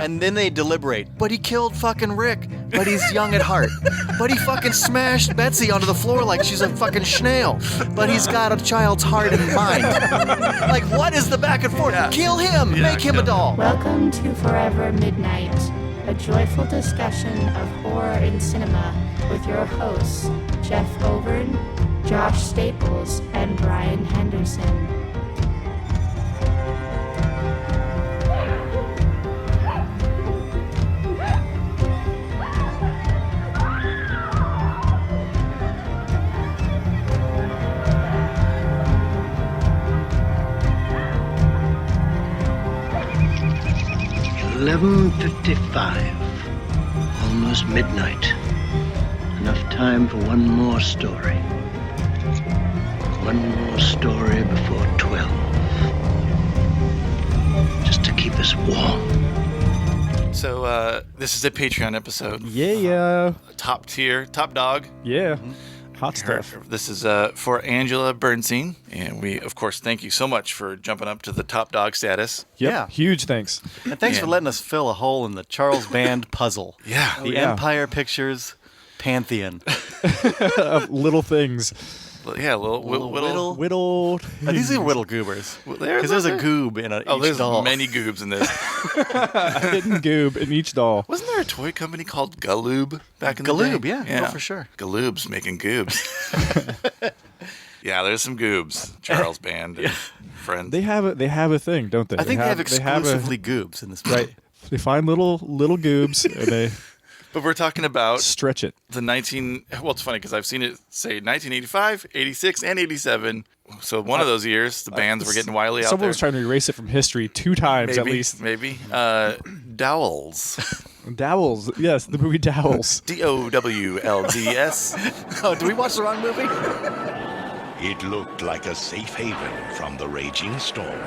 And then they deliberate. But he killed fucking Rick. But he's young at heart. But he fucking smashed Betsy onto the floor like she's a fucking snail. But he's got a child's heart and mind. Like, what is the back and forth? Kill him. Make him a doll. Welcome to Forever Midnight, a joyful discussion of horror in cinema with your hosts, Jeff Overn, Josh Staples, and Brian Henderson. $11:55, almost midnight. Enough time for one more story. One more story before 12. Just to keep us warm. So, this is a Patreon episode. Yeah. Top tier, top dog. Yeah. Hot stuff. This is for Angela Bernstein. And we, of course, thank you so much for jumping up to the top dog status. Yep. Yeah. Huge thanks. And thanks for letting us fill a hole in the Charles Band puzzle. Yeah. The Empire Pictures pantheon. Of little things. Yeah, little. Whittle. These are whittle goobers. There's Because there's a goob in each there's doll. many goobs in this. A hidden goob in each doll. Wasn't there a toy company called Galoob back in the Galoob, day? yeah. No, for sure. Galoob's making goobs. Yeah, there's some goobs. Charles Band and friends. They have a thing, don't they? I think they have exclusively goobs in this movie. Right. They find little goobs and they But we're talking about stretch it. well, it's funny because I've seen it say 1985, 86, and 87. So one of those years, the bands were getting wily out there. Someone was trying to erase it from history 2 times at least. Maybe. Dowels. Dowels. Yes, the movie Dowels. Dowlds. Oh, did we watch the wrong movie? It looked like a safe haven from the raging storm.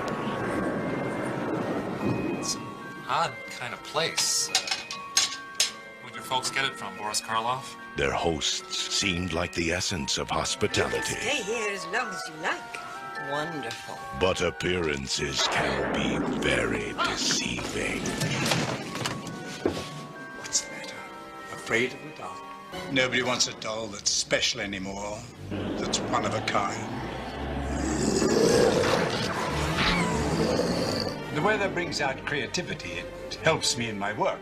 It's an odd kind of place. Where'd your folks get it from, Boris Karloff? Their hosts seemed like the essence of hospitality. Stay here as long as you like. Wonderful. But appearances can be very deceiving. What's the matter? Afraid of the dark? Nobody wants a doll that's special anymore, that's one of a kind. The weather brings out creativity. It helps me in my work.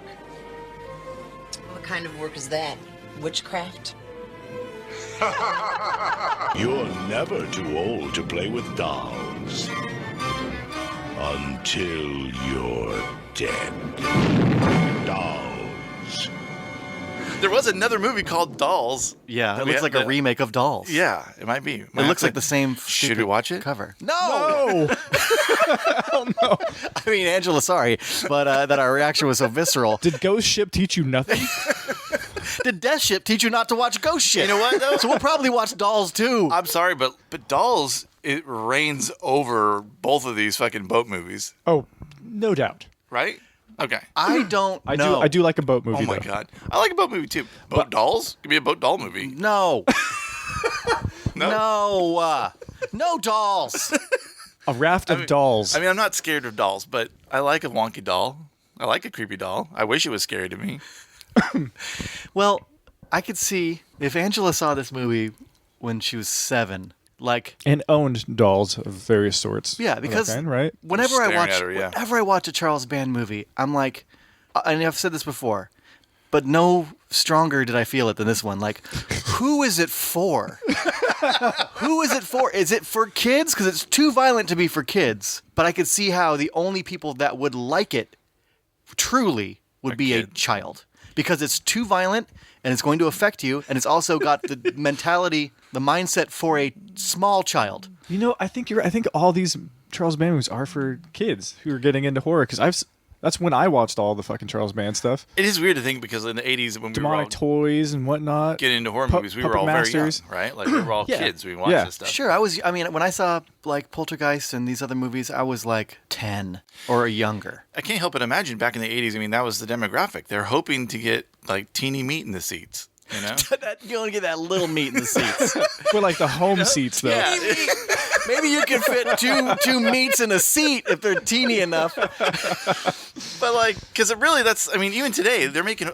What kind of work is that? Witchcraft? You're never too old to play with dolls. Until you're dead. Dolls. There was another movie called Dolls. Yeah, it looks like a remake of Dolls. Yeah, it might be. It looks like the same Should we watch it? cover. No! Hell no. I mean, Angela, sorry, but that our reaction was so visceral. Did Ghost Ship teach you nothing? Did Death Ship teach you not to watch Ghost Ship? You know what, though? So we'll probably watch Dolls, too. I'm sorry, but Dolls, it reigns over both of these fucking boat movies, Oh, no doubt. right? Okay. I don't know. I do like a boat movie. Oh my though. god, I like a boat movie too. Boat dolls? Give me a boat doll movie. No. No? No dolls. A raft of dolls. I mean, I'm not scared of dolls, but I like a wonky doll. I like a creepy doll. I wish it was scary to me. Well, I could see if Angela saw this movie when she was 7, like, and owned dolls of various sorts. yeah, of that because kind, right? whenever Staring at her, yeah. whenever I watch a Charles Band movie, I'm like, and I've said this before, but no stronger did I feel it than this one. Like, who is it for? Who is it for? Is it for kids? Because it's too violent to be for kids. But I could see how the only people that would like it truly would be a child. Because it's too violent and it's going to affect you, and it's also got the mentality, the mindset for a small child. You know, I think I think all these Charles Band movies are for kids who are getting into horror. Because that's when I watched all the fucking Charles Band stuff. It is weird to think because in the 80s when we were all Demonic toys and whatnot. getting into horror movies, we were all Puppet very Masters. young, right? Like we were all Yeah. kids. We watched Yeah. this stuff. Sure, I mean, when I saw like Poltergeist and these other movies, I was like 10 or younger. I can't help but imagine back in the 80s, I mean, that was the demographic. They're hoping to get like teeny meat in the seats. You know? You only get that little meat in the seats. We're like the home seats, though. Yeah. Maybe you can fit two meats in a seat if they're teeny enough. But like, because it really, even today, they're making,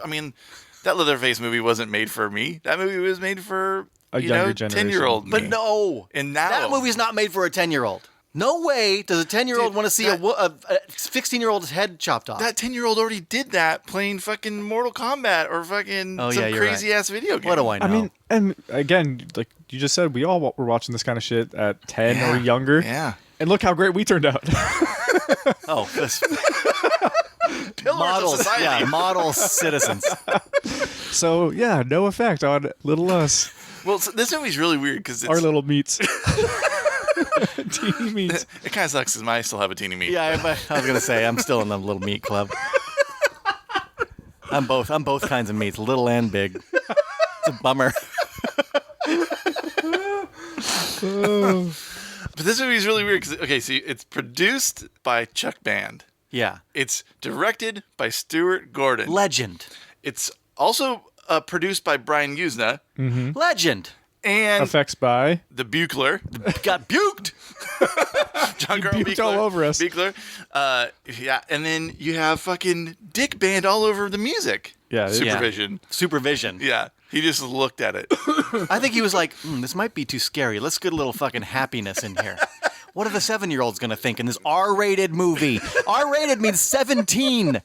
that Leatherface movie wasn't made for me. That movie was made for, A younger generation. 10-year-old me. But no. And now. That movie's not made for a 10-year-old. No way does a 10-year-old want to see a 16-year-old's head chopped off. That 10-year-old already did that playing fucking Mortal Kombat or fucking some crazy-ass video game. What do I know? I mean, and again, like you just said, we all were watching this kind of shit at 10 or younger. Yeah. And look how great we turned out. this Pillars models, of society. yeah, model citizens. So, yeah, no effect on little us. Well, so this movie's really weird because it's... Our little meats. Teeny meats. It kind of sucks because I still have a teeny meat. Yeah, I was gonna say I'm still in the little meat club. I'm both kinds of meats, little and big. It's a bummer. But this movie is really weird because, okay, see, it's produced by Chuck Band. Yeah, It's directed by Stuart Gordon. legend, It's also produced by Brian Usna legend. and Effects by. the Buechler. Got buked. John Carl Buked all over us. Buechler. Yeah, and then you have fucking Dick Band all over the music. Yeah, Supervision. Supervision. Yeah. He just looked at it. I think he was like, this might be too scary. Let's get a little fucking happiness in here. What are the 7-year-olds going to think in this R-rated movie? R-rated means 17.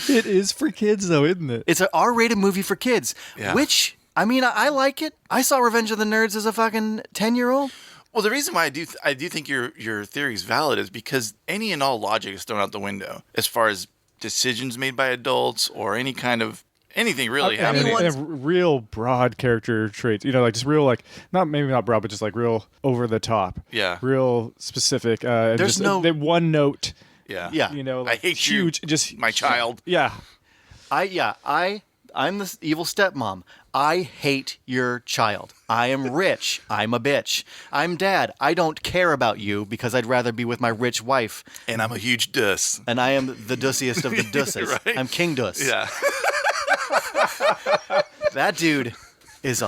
It is for kids, though, isn't it? It's an R-rated movie for kids, Yeah. which, I like it. I saw Revenge of the Nerds as a fucking 10-year-old. Well, the reason why I do think your theory is valid is because any and all logic is thrown out the window as far as decisions made by adults or any kind of anything really. And real broad character traits, like just real, like maybe not broad, but just like real over the top. Yeah. Real specific. And There's just, no- the one note. Yeah. Yeah. I hate huge, you, just my child. Yeah. I'm the evil stepmom. I hate your child. I am rich. I'm a bitch. I'm dad. I don't care about you because I'd rather be with my rich wife. And I'm a huge dus. And I am the dussiest of the dusses. Right? I'm King Dus. Yeah. That dude is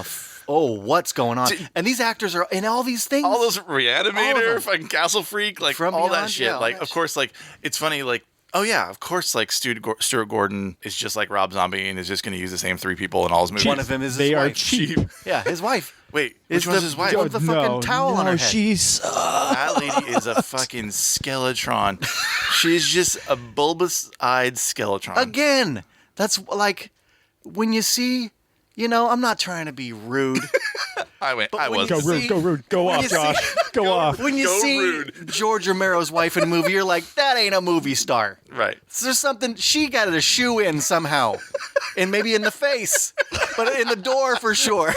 what's going on? And these actors are in all these things. All those All Reanimator, of them. fucking Castle Freak, like From all that Beyond, shit. yeah, all Like, that of course, like it's funny, like. Oh yeah, of course. Like Stuart Gordon is just like Rob Zombie and is just going to use the same 3 people in all his movies. One of them is his They wife. are cheap. Yeah, his wife. Wait, Is which one's his wife? one with the fucking towel on her head. She's That lady is a fucking skeletron. She's just a bulbous-eyed skeletron. Again, that's like when you see, I'm not trying to be rude. I when was. go you rude, see- go rude, go when off, you Josh, see- go off. When you Go see rude. George Romero's wife in a movie, you're like, that ain't a movie star. Right. So there's something, she got a shoe in somehow. And maybe in the face, but in the door for sure.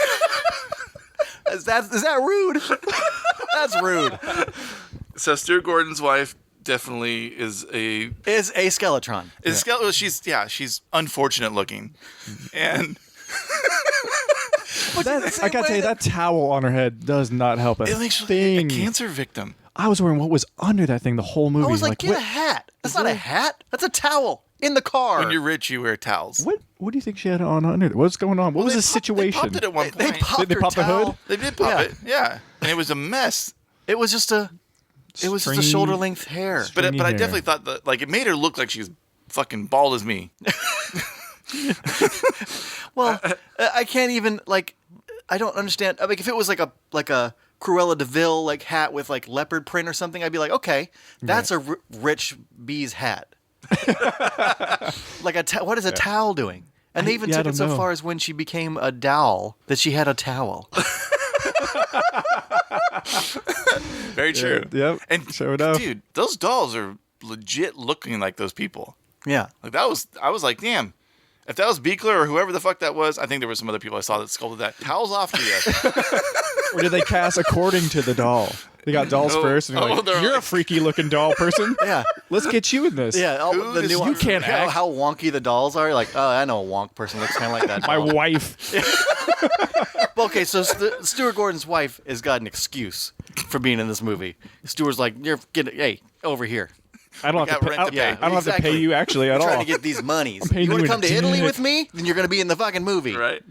Is that rude? That's rude. So Stuart Gordon's wife definitely is a Skeletron. skeleton. She's unfortunate looking, and I gotta tell you, that towel on her head does not help a it makes her like thing. a cancer victim. I was wondering what was under that thing the whole movie. I was like, get what, a hat. That's not a hat. That's a towel in the car. When you're rich, you wear towels. what do you think she had on under there? What's going on? What was the situation? They popped it at one They point. popped They her pop the towel. hood? They did pop Yeah. it, yeah, and it was a mess. It was just a Stringy- shoulder length hair. But Stringy I hair. definitely thought that like it made her look like she's fucking bald as me. Well, I can't even I don't understand. Like if it was like a Cruella de Vil like hat with like leopard print or something, I'd be like, okay, that's a rich bee's hat. Like what is a towel doing? And they even I took don't it so know. far as when she became a doll that she had a towel. Very true. Yep. And Sure enough. dude, those dolls are legit looking like those people. Yeah. Like I was like, damn. If that was Buechler or whoever the fuck that was, I think there were some other people I saw that sculpted that. Towels off to you. Or did they cast according to the doll? They got dolls No. first, and Oh, they're you're a like- freaky looking doll person. Yeah. Let's get you in this. Yeah, Who the is- new you can't act. how wonky the dolls are. Like, oh, I know a wonk person looks kind of like that. My doll. wife. Well, okay, so Stuart Gordon's wife has got an excuse for being in this movie. Stuart's like, hey, over here. I don't have to got rent to pay. I don't have to pay exactly. you actually at I'm all. trying to get these monies. paying You want you to come to Italy dick. with me? Then you're going to be in the fucking movie. Right.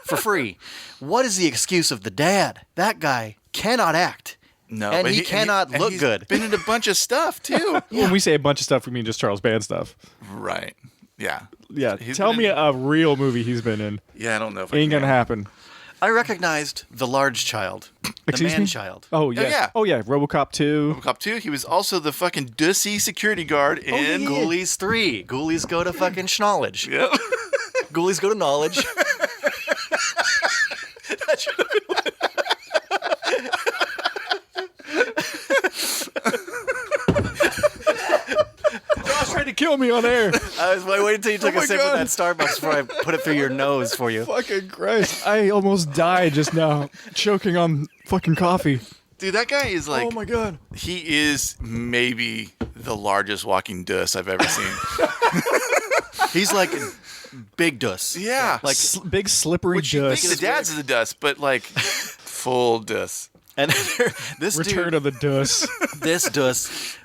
For free. What is the excuse of the dad? That guy cannot act. No, And but he cannot look he's good. Been in a bunch of stuff too. When we say a bunch of stuff, we mean just Charles Band stuff. Right. Yeah. Yeah, He's tell been me in- a real movie he's been in. Yeah, I don't know if I Ain't can. gonna happen. I recognized the large child. Excuse the man me? child. Oh yeah. yeah. Oh yeah. RoboCop 2. Cop 2, he was also the fucking Dussy security guard in. Ghoulies 3. Ghoulies go to fucking knowledge. Yep. Ghoulies go to knowledge. Josh tried to kill me on air. I was waiting until you took Oh a my sip God. of that Starbucks before I put it through your nose for you. Fucking Christ! I almost died just now, choking on fucking coffee. Dude, that guy is like, oh my God! he is maybe the largest walking Duss I've ever seen. He's like big dus. Yeah. Like, Big slippery Which you think dust. the dad's is the Duss, but like full Duss. and this Return dude, of the dust. this dus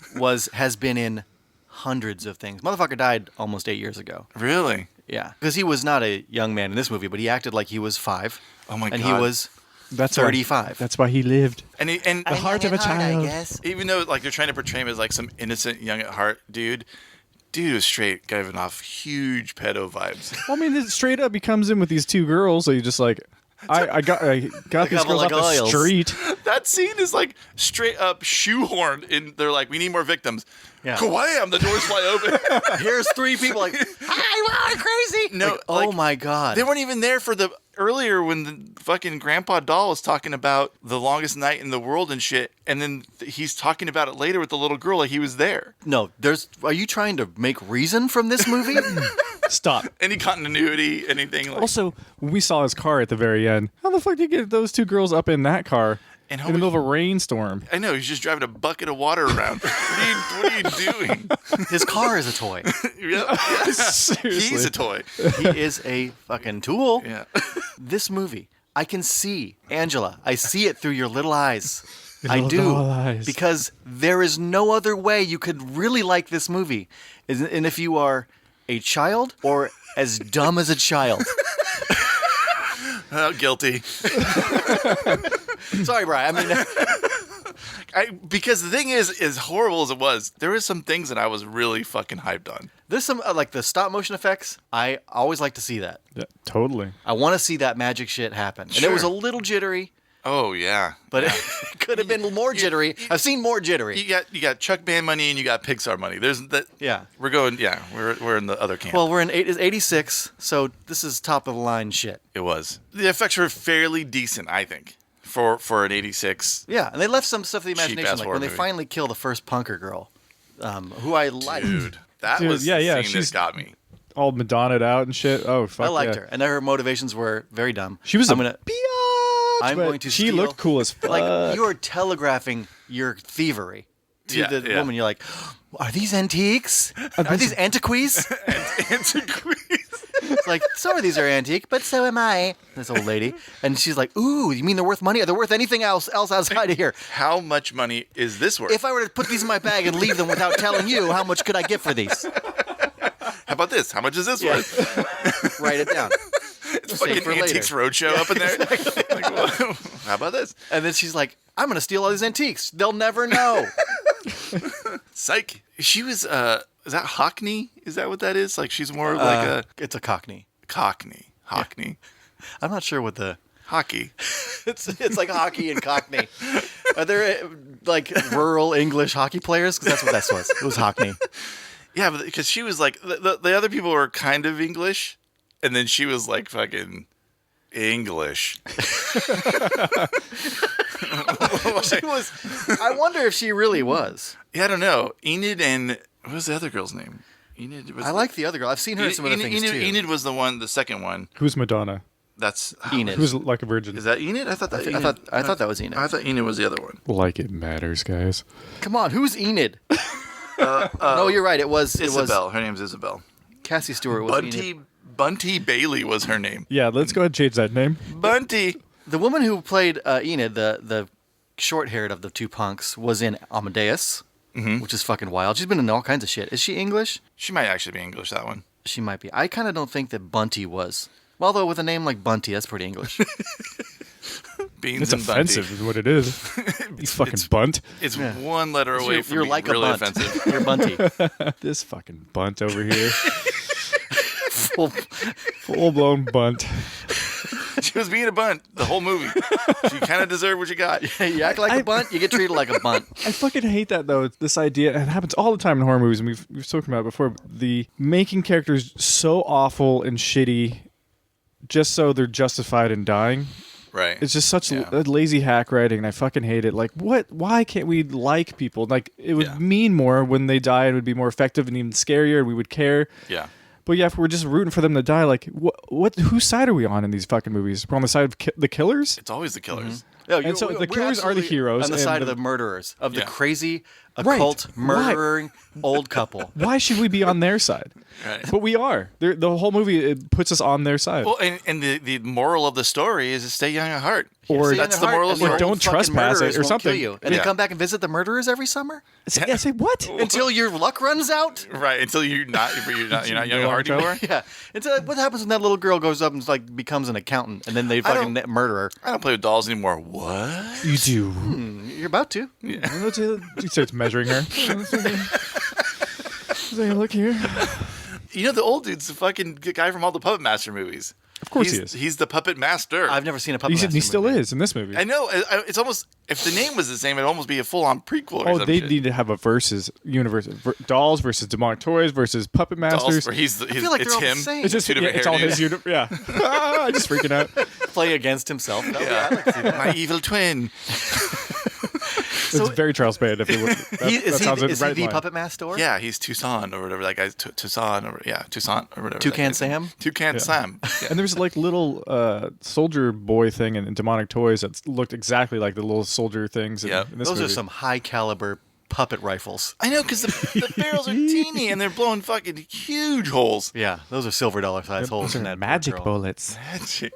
has been in hundreds of things. Motherfucker died almost 8 years ago. Really? Yeah, because he was not a young man in this movie, but he acted like he was 5. Oh my and God. he was That's 35. Why, that's why he lived. And The heart of a child. even though like they're trying to portray him as like some innocent young at heart dude was straight giving off huge pedo vibes. Well, I mean, it straight up, he comes in with these 2 girls. So you just like, I got these couple girls of off the oils. street. That scene is like straight up shoehorned in. They're like, we need more victims. Yeah. Wham! The doors fly open. Here's 3 people like, hi, wow, crazy. No, Like, oh like, my God. They weren't even there for the earlier when the fucking Grandpa Doll was talking about the longest night in the world and shit, and then he's talking about it later with the little girl like he was there. No, are you trying to make reason from this movie? Stop. Any continuity, anything like. Also, when we saw his car at the very end, how the fuck did you get those 2 girls up in that car And in the middle of a rainstorm? I know he's just driving a bucket of water around. What are you doing? His car is a toy. Yep. Seriously. He's a toy. He is a fucking tool. Yeah. This movie, I can see, Angela, I see it through your little eyes. Your I little do. doll eyes. Because there is no other way you could really like this movie. And if you are a child or as dumb as a child. Oh, guilty. Sorry, Brian. I mean, Because the thing is, as horrible as it was, there was some things that I was really fucking hyped on. there's some, like the stop motion effects. I always like to see that. Yeah, totally. I want to see that magic shit happen. And it was a Sure. little jittery, Oh yeah, but it could have been more jittery. I've seen more jittery. you got Chuck Band money and you got Pixar money. There's that. Yeah. We're going. Yeah, we're in the other camp. Well, we're in 86, so this is top of the line shit. It was. The effects were fairly decent, I think, for an 86. Yeah, and they left some stuff to the imagination, Cheap-ass like horror when they movie. finally kill the first punker girl, who I liked. Dude, that Dude, was yeah, the yeah, scene she's- that got me. All Madonna'd out and shit. Oh, fuck I liked yeah. her, and her motivations were very dumb. She was I'm a gonna, biatch, I'm but going to she steal- looked cool as fuck. like you are telegraphing your thievery to Yeah, the yeah. woman. You're like, are these antiques? Are these antiques? It's like, some of these are antique, but so am I. This old lady, and she's like, ooh, you mean they're worth money? Are they worth anything else outside of here? How much money is this worth? If I were to put these in my bag and leave them without telling you, how much could I get for these? How about this? How much is this worth? Write it down. It's fucking for later. Antiques Roadshow up in there. Like, whoa, how about this? And then she's like, I'm going to steal all these antiques. They'll never know. Psych. She was, is that Hockney? Is that what that is? Like, she's more like a It's a Cockney. Cockney. Hockney. I'm not sure what the... Hockey. It's like hockey and Cockney. Are there like rural English hockey players? Because that's what that was. It was Hockney. Yeah, because she was like, the other people were kind of English, and then she was like fucking English. She was... I wonder if she really was. Yeah, I don't know. Enid and, what was the other girl's name? Enid was I like the other girl. I've seen her in some other things too. Enid was the second one. Who's Madonna? That's Enid. Who's like a virgin? Is that Enid? I thought that. I thought that was Enid. I thought Enid was the other one. Like it matters, guys. Come on, who's Enid? No, you're right. It was Isabel. Her name's Isabel. Cassie Stewart was Enid. Bunty Bailey was her name. Yeah, let's go ahead and change that name. Bunty. The woman who played Enid, the short-haired of the two punks, was in Amadeus. which is fucking wild. She's been in all kinds of shit. Is she English? She might actually be English, that one. She might be. I kind of don't think that Bunty was. Well, though, with a name like Bunty, that's pretty English. Beans It's and offensive, Bunty. is what it is. You fucking bunt. It's one letter away from You're being like really a bunt. offensive. You're Bunty. This fucking bunt over here. Full- Full blown bunt. She was being a bunt the whole movie. She kind of deserved what you got. you act like a bunt, you get treated like a bunt. I fucking hate that though. This idea, and it happens all the time in horror movies, and we've spoken about it before. The making characters so awful and shitty, just so they're justified in dying. Right. It's just such lazy hack writing, and I fucking hate it. Like, what? Why can't we like people? Like, it would mean more when they die. It would be more effective and even scarier, and we would care. Yeah. But yeah, if we're just rooting for them to die, like, what? Whose side are we on in these fucking movies? We're on the side of the killers. It's always the killers. No, And so the killers are the absolutely heroes on the and side of the- the murderers, of the Yeah. crazy, Right. occult, Why? murdering old couple. Why should we be on their side? Right. But we are. The whole movie, it puts us on their side. Well, and the moral of the story is to stay young at heart. Or- Stay in that's their the heart, moral of and the the Or story. old don't fucking trespass it murderers or won't something. kill you. And Yeah. then come back and visit the murderers every summer I say what? until your luck runs out. Right, until you're not young at heart Long anymore. Yeah. Until what happens when that little girl goes up and like becomes an accountant, and then they fucking murder her? I don't play with dolls anymore. What? You do. You're about to. He starts measuring her. Look here. You know, the old dude's the fucking guy from all the Puppet Master movies. Of course he's, he is. He's the Puppet Master. I've never seen a puppet. He Master still movie. is in this movie. I know. It's almost, if the name was the same, it'd almost be a full-on prequel or Oh, some they shit. need to have a versus universe. Dolls versus demonic toys versus puppet Dolls, masters. where he's I feel like it's they're all the him. same. It's just Two different it's all his hairdos. universe. Yeah. I'm just freaking out. Play against himself. No, Yeah. I'd like to see that. My evil twin. It's very Charles Band. If it would, Is he right the in line. puppet master? Yeah, he's Tucson or whatever. That guy's Tucson or Tucson or whatever. Toucan that guy's name. Sam? Toucan Sam. Yeah. And there was like little soldier boy thing in demonic toys that looked exactly like the little soldier things in, Yep. in this Those movie. are some high caliber puppet rifles. I know, because the barrels are teeny and they're blowing fucking huge holes. Yeah, those are silver dollar size holes in that magic girl. bullets.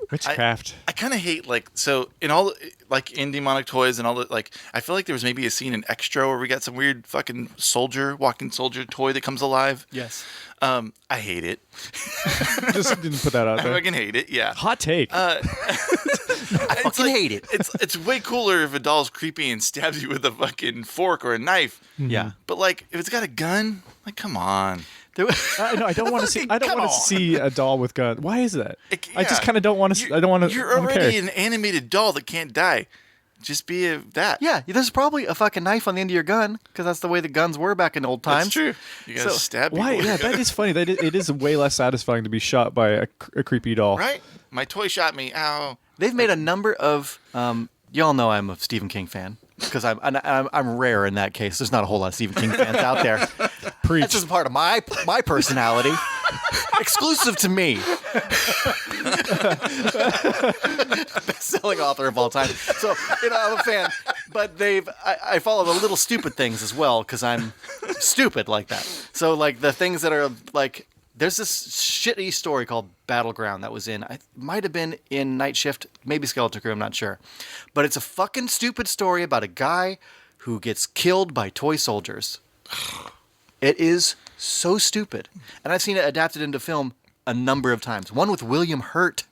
Witchcraft. I kind of hate, like, so in all like in demonic toys and all the, like, I feel like there was maybe a scene in Extra where we got some weird fucking walking soldier toy that comes alive. Yes. I hate it. Just didn't put that out I there. fucking hate it. Yeah. Hot take. I fucking hate it. It's way cooler if a doll's creepy and stabs you with a fucking fork or a knife. Yeah. But like, if it's got a gun, like, come on. There was- I don't want to see. I don't Come want to on. see a doll with gun. Why is that? I just Yeah. kind of don't want to. I don't want to. You're already an animated doll that can't die. Just be that. Yeah, there's probably a fucking knife on the end of your gun because that's the way the guns were back in old times. That's true. You gotta So, stab people. Why? Yeah, that is funny. It is way less satisfying to be shot by a creepy doll. Right? My toy shot me. Ow. They've made a number of. Y'all know I'm a Stephen King fan because I'm rare in that case. There's not a whole lot of Stephen King fans out there. Preach. That's just part of my personality, exclusive to me. Best-selling author of all time. So I'm a fan, but I follow the little stupid things as well because I'm stupid like that. So like the things that are like. There's this shitty story called Battleground that was it might have been in Night Shift, maybe Skeleton Crew, I'm not sure. But it's a fucking stupid story about a guy who gets killed by toy soldiers. It is so stupid. And I've seen it adapted into film a number of times. One with William Hurt.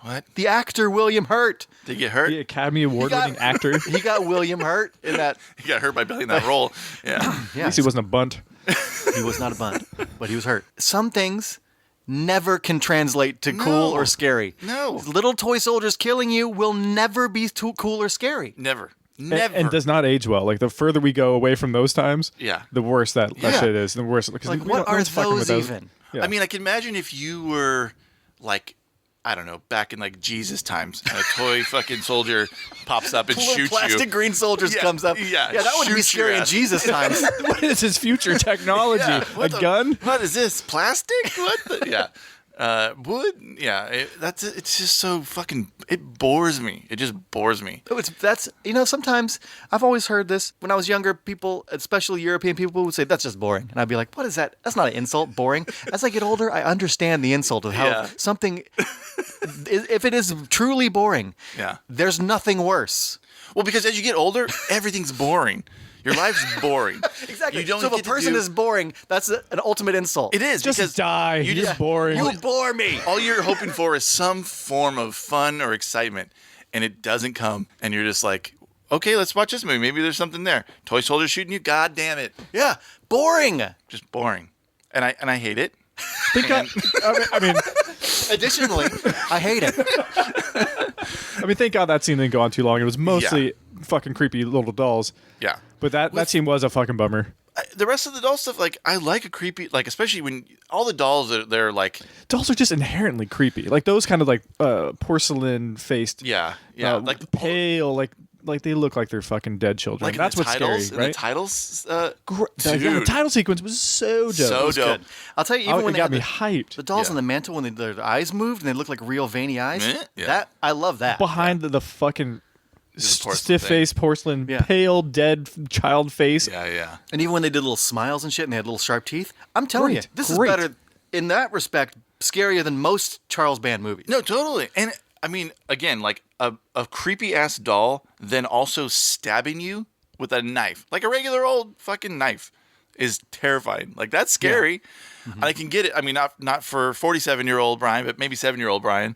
What? The actor William Hurt. Did he get hurt? The Academy Award-winning actor. He got William Hurt in that. He got hurt by playing that role. Yeah. At Yeah, least he wasn't a bunt. he was not a bunt, but he was hurt. Some things never can translate to cool No. or scary. No. Little toy soldiers killing you will never be too cool or scary. Never. And- Never. And does not age well. Like the further we go away from those times, Yeah. the worse that Yeah. shit is. The worse. Because Like, we what don't- no are one's fucking with those even? Yeah. I mean, I can imagine if you were like, I don't know, back in like Jesus times, and a toy fucking soldier pops up and Little shoots plastic you. green soldiers Yeah, comes up. yeah, that wouldn't be shoots your scary in ass. Jesus times. What is his future technology? Yeah, A what the- gun? What is this? Plastic? What? Yeah. Wood? Yeah. It's just so fucking. It bores me. It just bores me. That's sometimes I've always heard this when I was younger. People, especially European people, would say that's just boring, and I'd be like, "What is that? That's not an insult. Boring." As I get older, I understand the insult of how Yeah. something, if it is truly boring, Yeah. there's nothing worse. Well, because as you get older, everything's boring. Your life's boring. Exactly. You don't so if a get to person do- is boring, that's an ultimate insult. It is Just because die. You're boring. You bore me. all you're hoping for is some form of fun or excitement, and it doesn't come, and you're just like, okay, let's watch this movie. Maybe there's something there. Toy soldier shooting you. God damn it. Yeah, boring. Just boring. And I hate it. I mean, Additionally, I hate it. thank God that scene didn't go on too long. It was mostly fucking creepy little dolls. Yeah. But that scene was a fucking bummer. The rest of the doll stuff, like, I like a creepy, like, especially when all the dolls, they're like, Dolls are just inherently creepy. Like those kind of like porcelain faced. yeah, like pale, like they look like they're fucking dead children. like That's in the what's titles, scary, right? In the titles, The title sequence was so dope. so Good. dope. I'll tell you, even It when they got had me the, hyped. the dolls Yeah. on the mantle, when their eyes moved and they looked like real veiny eyes, Yeah. that I love that. Behind the fucking porcelain stiff-faced porcelain, Yeah. pale, dead child face. Yeah, yeah. And even when they did little smiles and shit and they had little sharp teeth, I'm telling Great, you, this great. is better in that respect, scarier than most Charles Band movies. No, totally. And I mean, again, like a creepy ass doll, then also stabbing you with a knife, like a regular old fucking knife, is terrifying. Like that's scary. And I can get it. I mean, not for 47-year-old Brian, but maybe 7-year-old Brian.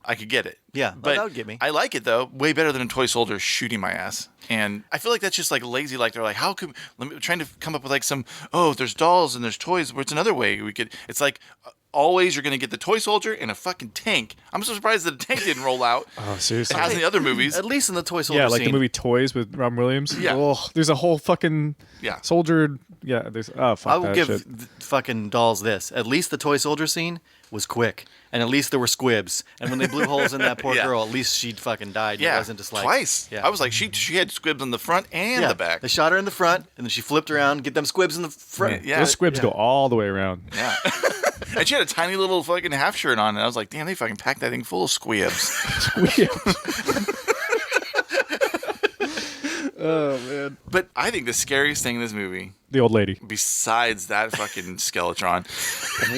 I could get it. Yeah, but that would get me. I like it though, way better than a toy soldier shooting my ass. And I feel like that's just like lazy. Like they're like, how could trying to come up with like some there's dolls and there's toys. Where it's another way we could. It's like always you're gonna get the toy soldier and a fucking tank. I'm so surprised that the tank didn't roll out. Oh, seriously? It has in the other movies. At least in the toy soldier Yeah, like scene. the movie Toys with Robin Williams. Yeah. Oh, there's a whole fucking Yeah. soldier. Yeah, there's fuck I will that give shit. fucking dolls this. At least the toy soldier scene was quick, and at least there were squibs. And when they blew holes in that poor Yeah. girl, at least she'd fucking died. Yeah, It wasn't just like twice. Yeah. I was like, she had squibs on the front and the back. They shot her in the front, and then she flipped around, get them squibs in the front. Yeah. Those squibs go all the way around. Yeah. And she had a tiny little fucking half shirt on, and I was like, damn, they fucking packed that thing full of squibs. Oh man, But I think the scariest thing in this movie, the old lady. besides that fucking Skeletron,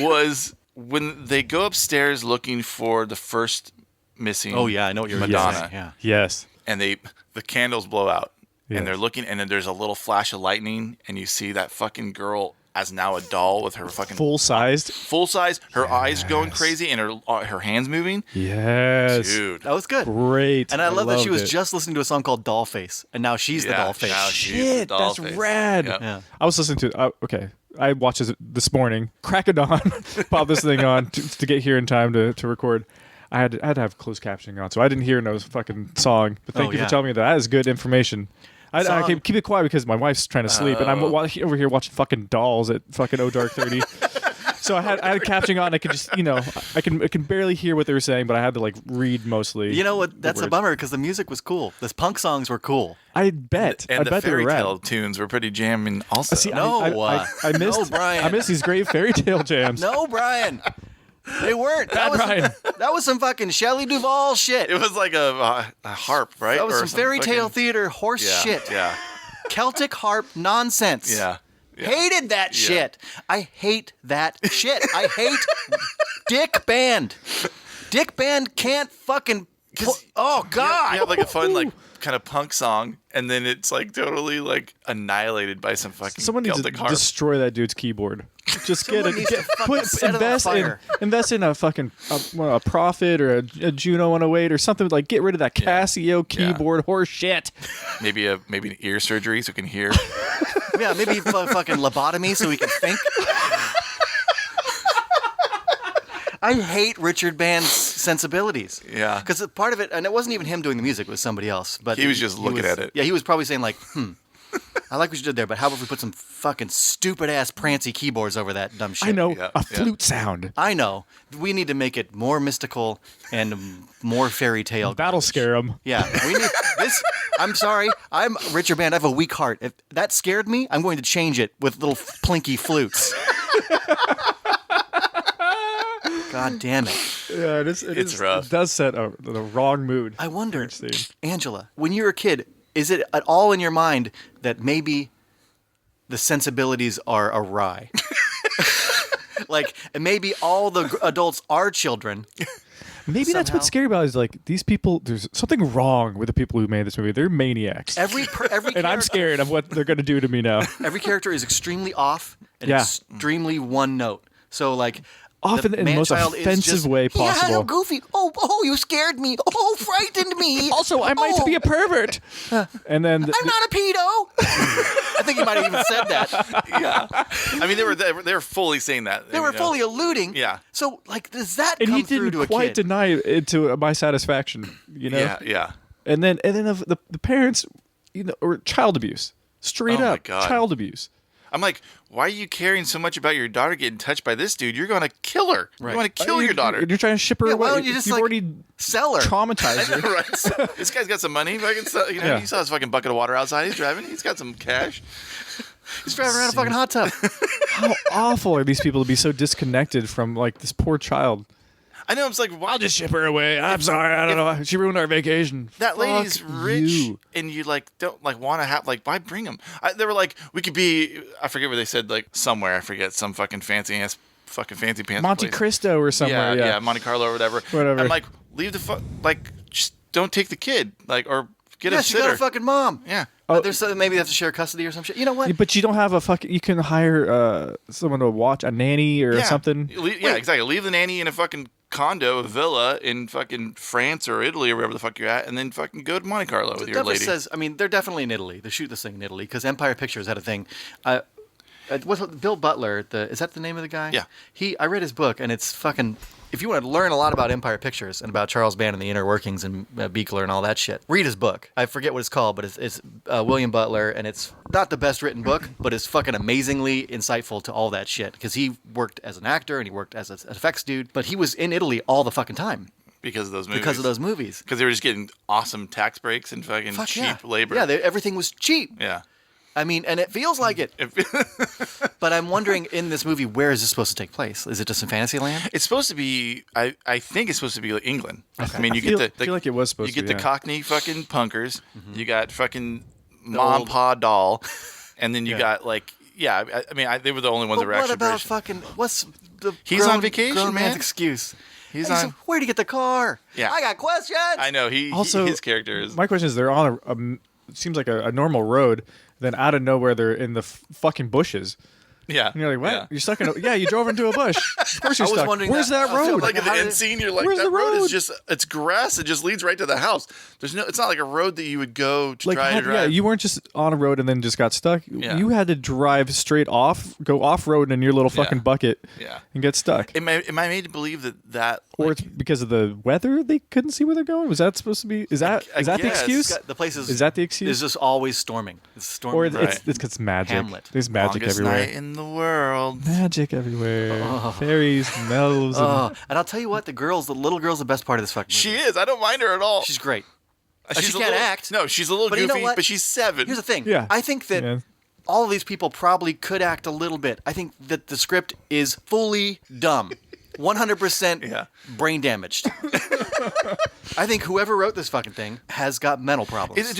was when they go upstairs looking for the first missing. Oh yeah, I know what you're Madonna. saying. Yeah. Yes. And the candles blow out, Yes. and they're looking, and then there's a little flash of lightning, and you see that fucking girl as now a doll with her fucking Full sized. full size, her eyes going crazy, and her hands moving. Yes. Dude, That was good. Great. And I love that she was loved it. just listening to a song called Dollface, and now she's the Yeah, Dollface. now she's the Shit, doll that's face. rad. Yep. Yeah. I was listening to. Okay, I watched this morning. Crack of dawn. Pop this thing on to get here in time to record. I had to have closed captioning on, so I didn't hear no fucking song. But thank Oh, you yeah. for telling me that is good information. I Song. keep it quiet because my wife's trying to sleep, and I'm over here watching fucking dolls at fucking Dark 30. So I had captioning on. I could just I can barely hear what they were saying, but I had to like read mostly. You know what? That's a words. bummer because the music was cool. The punk songs were cool. I bet. And I the bet they were fairy rad. tale tunes were pretty jamming also. See, No, I missed. no, Brian. I missed these great fairy tale jams. No, Brian. They weren't. Bad Brian. That was some fucking Shelley Duvall shit. It was like a harp, right? That was Or some fairy tale fucking- theater horse Yeah, shit. Yeah, Celtic harp nonsense. yeah. Hated that Yeah. shit. I hate that shit. I hate Dick Band. Dick Band can't fucking. Oh God! You have like a fun like kind of punk song, and then it's like totally like annihilated by some fucking Someone needs to Celtic harp. destroy that dude's keyboard. Just Someone needs to fucking set it on fire. invest in a fucking a Prophet or a Juno 108 or something. Like get rid of that Casio keyboard horse shit. Maybe an ear surgery so we can hear. Yeah, maybe fucking lobotomy so we can think. I hate Richard Band's sensibilities. Yeah. Because part of it, and it wasn't even him doing the music, it was somebody else. But He was just looking at it. Yeah, he was probably saying like, I like what you did there, but how about we put some fucking stupid ass prancy keyboards over that dumb shit? I know Yeah, a yeah. flute sound. I know. We need to make it more mystical and more fairy tale. Battle scare him. Yeah, we need this. I'm sorry. I'm Richard Band. I have a weak heart. If that scared me, I'm going to change it with little plinky flutes. God damn it. Yeah, It's rough. It does set the wrong mood. I wonder, Each scene. Angela, when you were a kid, is it at all in your mind that maybe the sensibilities are awry? Like, and maybe all the adults are children. Maybe that's what's scary about it, is like these people. There's something wrong with the people who made this movie. They're maniacs. Every and I'm scared of what they're going to do to me now. Every character is extremely off and Yeah. extremely one note. So like. Often in the most offensive way possible. Yeah, goofy. Oh, you scared me. Oh, frightened me. Also, I might be a pervert. And then I'm not a pedo. I think he might have even said that. Yeah. I mean, they were fully saying that. They were fully alluding. Yeah. So, like, does that and come he through to didn't a quite kid? deny it to my satisfaction. You know. Yeah. Yeah. And then the parents, or child abuse, straight Oh my up God. child abuse. I'm like, why are you caring so much about your daughter getting touched by this dude? You're going to kill her. Right. You want to kill your daughter. You're trying to ship her Yeah, away. why don't you just You've like already sell her? traumatized her. Right. So, this guy's got some money. Fucking, Yeah. You saw his fucking bucket of water outside. He's driving. He's got some cash. He's driving around a fucking hot tub. How awful are these people to be so disconnected from like this poor child? I know. I'm just like, why? I'll just ship her away. I'm sorry. I don't know. She ruined our vacation. That lady's Fuck rich, you. and you like don't like want to have like why bring them? They were like, we could be. I forget where they said like somewhere. I forget some fucking fancy fancy pants. Monte place. Cristo or somewhere. Yeah, Monte Carlo or whatever. Whatever. I'm like, leave the like, just don't take the kid, like, or get Yeah, a she sitter. got a fucking mom. Yeah. There's maybe they have to share custody or some shit. You know what? But you don't have a fucking. You can hire someone to watch a nanny or something. Exactly. Leave the nanny in a fucking condo, a villa in fucking France or Italy or wherever the fuck you're at, and then fucking go to Monte Carlo with your lady. Says, I mean, they're definitely in Italy. They shoot this thing in Italy because Empire Pictures had a thing. What's Bill Butler? Is that the name of the guy? Yeah. I read his book, and it's fucking. If you want to learn a lot about Empire Pictures and about Charles Band and the inner workings and Beekler and all that shit, read his book. I forget what it's called, but it's William Butler, and it's not the best written book, but it's fucking amazingly insightful to all that shit because he worked as an actor and he worked as an effects dude, but he was in Italy all the fucking time. Because of those movies. Because they were just getting awesome tax breaks and fucking cheap labor. Yeah, everything was cheap. Yeah. I mean, and it feels like it. But I'm wondering, in this movie, where is this supposed to take place? Is it just in Fantasyland? It's supposed to be. I think it's supposed to be like England. Okay. I mean, you feel get the. feel like it was supposed You to get be, the yeah. Cockney fucking punkers. You got fucking Mom Pa Doll, and then you got like I mean they were the only ones that were what actually about British. fucking what's the He's on vacation, grown man's man. excuse? He's Hey, on. so where'd he get the car? Yeah. I got questions. I know Also, his character is. My question is, they're on it seems like a normal road. Then out of nowhere, they're in the fucking bushes. Yeah. And you're like, what? Yeah. You're stuck in a... you drove into a bush. Of course you're I was stuck. wondering Where's that I feel road? Like at the How end did- scene, you're like, Where's that the road is road? just, it's grass. It just leads right to the house. It's not like a road that you would go to try to drive. Yeah, you weren't just on a road and then just got stuck. Yeah. You had to drive straight off, go off road in your little fucking bucket, Yeah. and get stuck. Am I made to believe that Or like, it's because of the weather they couldn't see where they're going? Was that supposed to be? Is that I the guess. excuse? The place is that the excuse? Is just always storming. It's storming. Or it's Right. it's 'cause it's magic. Hamlet. There's magic longest everywhere. night in the world? Magic everywhere. Fairies, elves. And I'll tell you what, the little girl's the best part of this fucking movie. She is. I don't mind her at all. She's great. She's she a can't little- act. No, she's a little But you know goofy, what? but she's 7. Here's the thing. Yeah. I think that Yeah. all of these people probably could act a little bit. I think that the script is fully dumb. 100% Yeah. brain damaged. I think whoever wrote this fucking thing has got mental problems.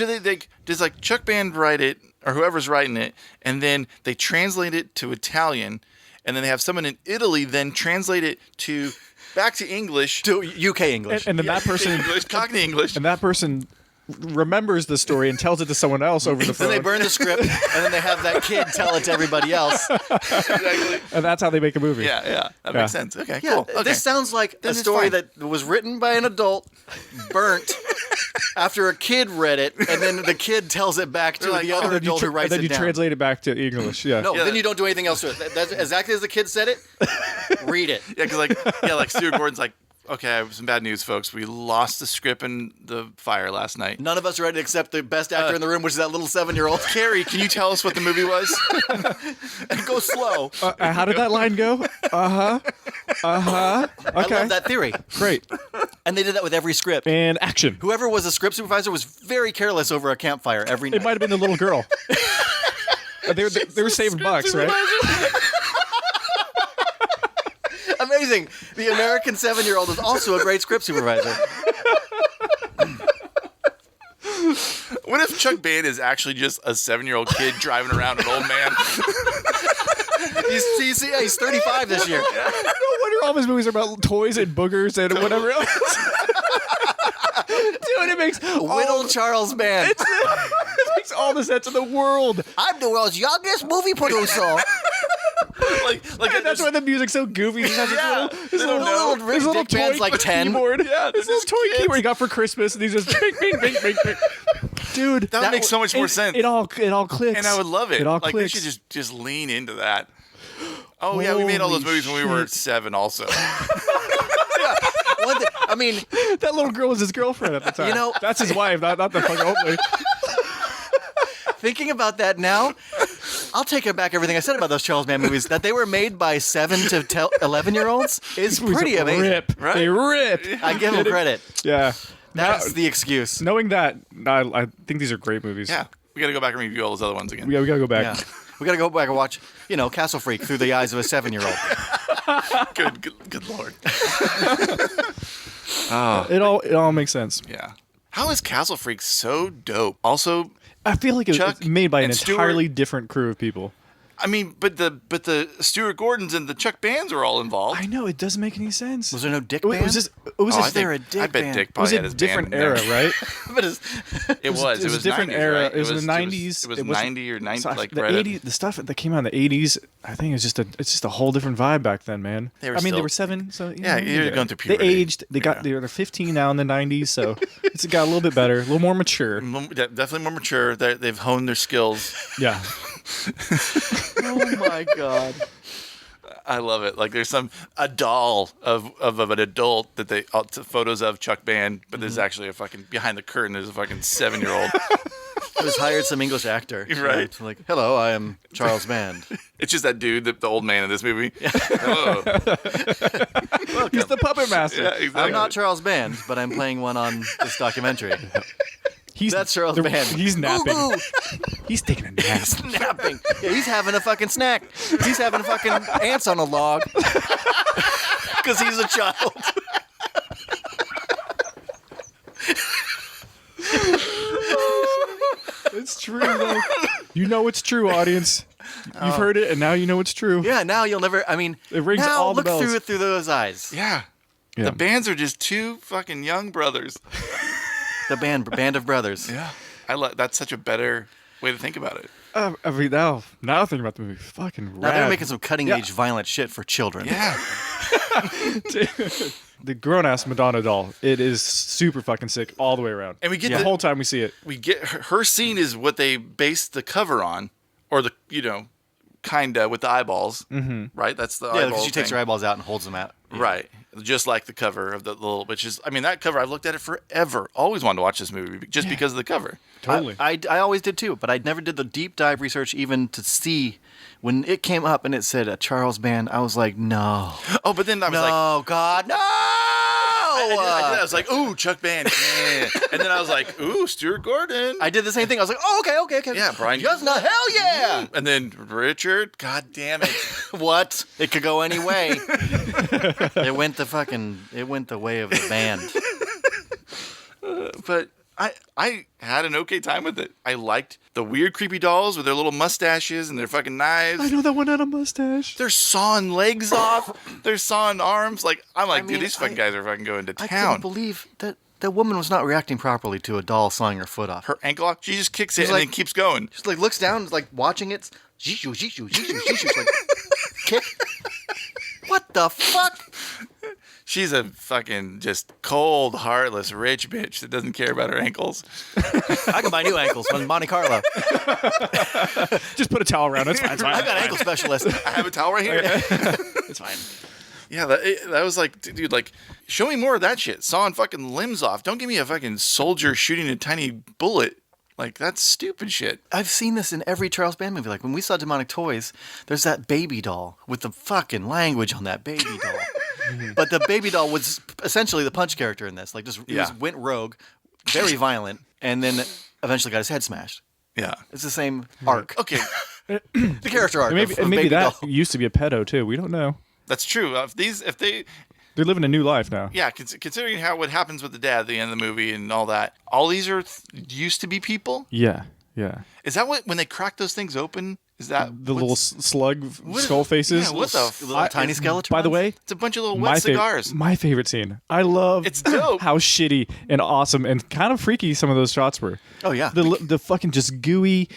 Does like Chuck Band write it or whoever's writing it, and then they translate it to Italian, and then they have someone in Italy then translate it to back to English, to UK English. And then that person English, Cockney English. and that person remembers the story and tells it to someone else over the then phone. they burn the script, and then they have that kid tell it to everybody else. Exactly. And that's how they make a movie. Yeah, that makes sense. Okay, Yeah, cool. Okay. this sounds like Then a it's story fine. that was written by an adult, burnt, after a kid read it, and then the kid tells it back to They're like, the oh, other And then adult who writes then it you down. translate it back to English. Yeah. No, Yeah. then you don't do anything else to it. That's exactly as the kid said it. Read it. Yeah, because like Stuart Gordon's like, okay, I have some bad news, folks. We lost the script in the fire last night. None of us read it except the best actor in the room, which is that little 7-year-old. Carrie, can you tell us what the movie was? And go slow. How did that line go? I Okay. love that theory. Great. And they did that with every script. And action. Whoever was a script supervisor was very careless over a campfire every night. It might have been the little girl. They were saving bucks, right? Amazing. The American 7-year-old is also a great script supervisor. What if Chuck Band is actually just a 7-year-old kid driving around an old man? He's 35 this year. No wonder all of his movies are about toys and boogers and whatever else. Dude, it makes Whittle Charles Band. it makes all the sense in the world. I'm the world's youngest movie producer. And that's why the music's so goofy. He just has this little Dick Band's toy like 10. keyboard. Yeah, this little toy keyboard he got for Christmas, and he's just bing, bing, bing, bing, bing. Dude, That would make so much more sense. It all clicks. And I would love it. It all like clicks. they should just lean into that. Oh yeah, we made all those Holy movies when we were shit. 7 also. I mean, that little girl was his girlfriend at the time. You know- that's his wife, not the fucking old lady. thinking about that now, I'll take back everything I said about those Charles Band movies. That they were made by 7 to 11-year-olds is pretty amazing. Rip. Right? They rip. I give them credit. Yeah. That's the excuse. Knowing that, I think these are great movies. Yeah, we got to go back and review all those other ones again. We gotta go back. Yeah. We got to go back and watch, Castle Freak through the eyes of a 7-year-old. Good lord. It all makes sense. Yeah. How is Castle Freak so dope? Also, I feel like Chuck it's made by an and Stuart- entirely different crew of people. I mean, but the Stuart Gordons and the Chuck Bands are all involved. I know, it doesn't make any sense. Was there no Dick It Band? was just I there a Dick I bet Band? Dick it was probably a had his different band era, there. right? But it's, It was a different 90s, era. right? It was in the 90s. It was 90 or 90, So like the right at- 80s, the stuff that came out in the 80s, I think it's just a whole different vibe back then, man. They were they still- were 7, so Yeah, you're going through They puberty. aged. They're 15 now in the 90s, so it's got a little bit better, a little more mature. Definitely more mature. They've honed their skills. Yeah. oh my God. I love it. Like there's a doll of an adult that they photos of Chuck Band, but there's actually a fucking behind the curtain. There's a fucking 7-year-old. I just hired some English actor. Right. It's like, hello, I am Charles Band. It's just that dude, the old man in this movie. Hello. He's the puppet master. Yeah, exactly. I'm not Charles Band, but I'm playing one on this documentary. That's Charles Band. He's napping. Ooh, ooh. He's taking a nap. He's napping. Yeah, he's having a fucking snack. He's having fucking ants on a log. Because he's a child. It's true, though. You know it's true, audience. You've heard it, and now you know it's true. Yeah, now you'll never, It rings now all the look bells. through it through those eyes. Yeah. Yeah. The Bands are just two fucking young brothers. The band of brothers. Yeah. That's such a better way to think about it. I mean, now thinking about the movie, fucking Now rad. they're making some cutting edge violent shit for children. Yeah. The grown-ass Madonna doll. It is super fucking sick all the way around. And we get the whole time we see it. We get her scene is what they based the cover on, or the kinda with the eyeballs, right? That's the Yeah, eyeball because she takes thing. her eyeballs out and holds them out. Right, just like the cover of the little, which is, I mean, that cover I've looked at it forever. Always wanted to watch this movie just because of the cover. Totally. I always did too, but I never did the deep dive research even to see when it came up and it said a Charles Band. I was like, no, Oh, but then I was no, like, God, no. I did that. I was like, ooh, Chuck Band, yeah. And then I was like, ooh, Stuart Gordon. I did the same thing. I was like, oh, okay. Yeah, Brian. Just no, hell yeah. And then Richard, god damn it. What? It could go any way. It went the way of the band. But I had an okay time with it. I liked the weird, creepy dolls with their little mustaches and their fucking knives. I know that one had a mustache. They're sawing legs off. They're sawing arms. Like, I'm like, I mean, dude, these fucking guys are fucking going to I town. couldn't believe that the woman was not reacting properly to a doll sawing her foot off. Her ankle off. She just kicks it She's and like- then keeps going. Just like looks down, like watching it. Jishu, jishu, jishu, jishu. Like kick. What the fuck? She's a fucking just cold, heartless, rich bitch that doesn't care about her ankles. I can buy new ankles from Monte Carlo. Just put a towel around it. It's fine. It's fine. I got an ankle specialist. I have a towel right here. It's fine. Yeah, that was like, dude, like, show me more of that shit. Sawing fucking limbs off. Don't give me a fucking soldier shooting a tiny bullet. Like, that's stupid shit. I've seen this in every Charles Band movie. Like when we saw Demonic Toys, there's that baby doll with the fucking language on that baby doll. But the baby doll was essentially the Punch character in this. Like just went rogue, very violent, and then eventually got his head smashed. Yeah. It's the same arc. Okay, The character arc. Maybe, of and maybe baby that doll. used to be a pedo too. We don't know. that's true. If they, They're living a new life now. yeah, considering what happens with the dad at the end of the movie and all that, all these are used to be people. Yeah. Yeah. Is that when they crack those things open Is that the little slug skull faces? Yeah, what the little tiny skeleton? By the way, It's a bunch of little wet cigars. My favorite scene. I love It's dope. how shitty and awesome and kind of freaky some of those shots were. Oh, yeah. The fucking just gooey,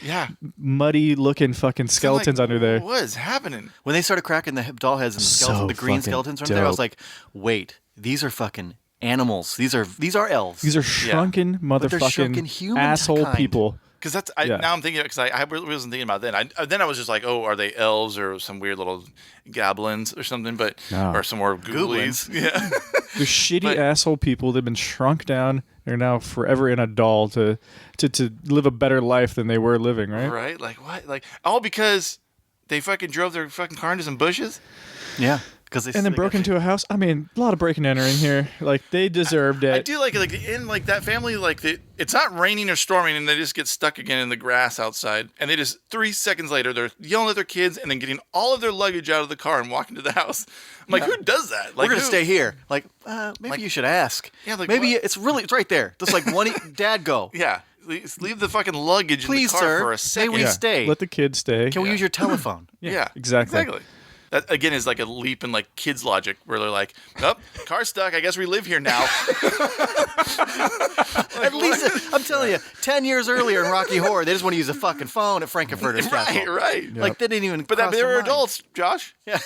muddy looking fucking skeletons under there. What is happening? When they started cracking the doll heads and the green fucking skeletons from there, I was dope. like, wait, these are fucking animals. These are elves. These are shrunken But they're shrunken motherfucking human asshole kind. people. Because now I'm thinking, because I wasn't thinking about then. Then I was just like, oh, are they elves or some weird little goblins or something? But No. or some more googlies. Yeah. They're shitty asshole people. They've been shrunk down. They're now forever in a doll to live a better life than they were living, right? Right? Like what? Like all because they fucking drove their fucking car into some bushes. Yeah. And then broke into a house. I mean, a lot of breaking and entering here. Like they deserved it. I do like in like that family, like it's not raining or storming, and they just get stuck again in the grass outside, and they just 3 seconds later they're yelling at their kids and then getting all of their luggage out of the car and walking to the house. I'm like, who does that? Like, we're gonna stay here. Like, maybe you should ask. Yeah, like maybe what? it's right there. Just like Dad, go. Yeah, leave the fucking luggage Please, in the car sir. for a second. May we stay? Let the kids stay. Can we use your telephone? Yeah, exactly. That again is like a leap in like kids' logic, where they're like, "Oh, car's stuck. I guess we live here now." At least I'm telling you, 10 years earlier in Rocky Horror, they just want to use a fucking phone at Frankenfurter's castle. Right. Yep. Like they didn't even. But cross they their were mind. adults, Josh. Yeah.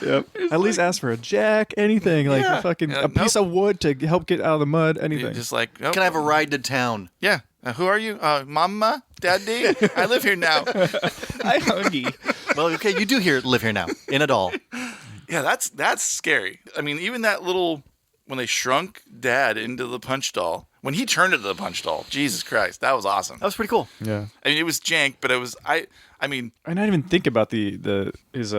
Yep. At least ask for a jack, anything like a piece of wood to help get out of the mud, anything. Just like, oh, Can I have a ride to town? Yeah. Who are you? Mama? Daddy? I live here now. I'm hungry. Well, okay, you do live here now in a doll. Yeah, that's scary. I mean, even that little when they shrunk Dad into the punch doll, when he turned into the punch doll, Jesus Christ, that was awesome. That was pretty cool. Yeah. I mean, it was jank, but it was I mean, I didn't even think about his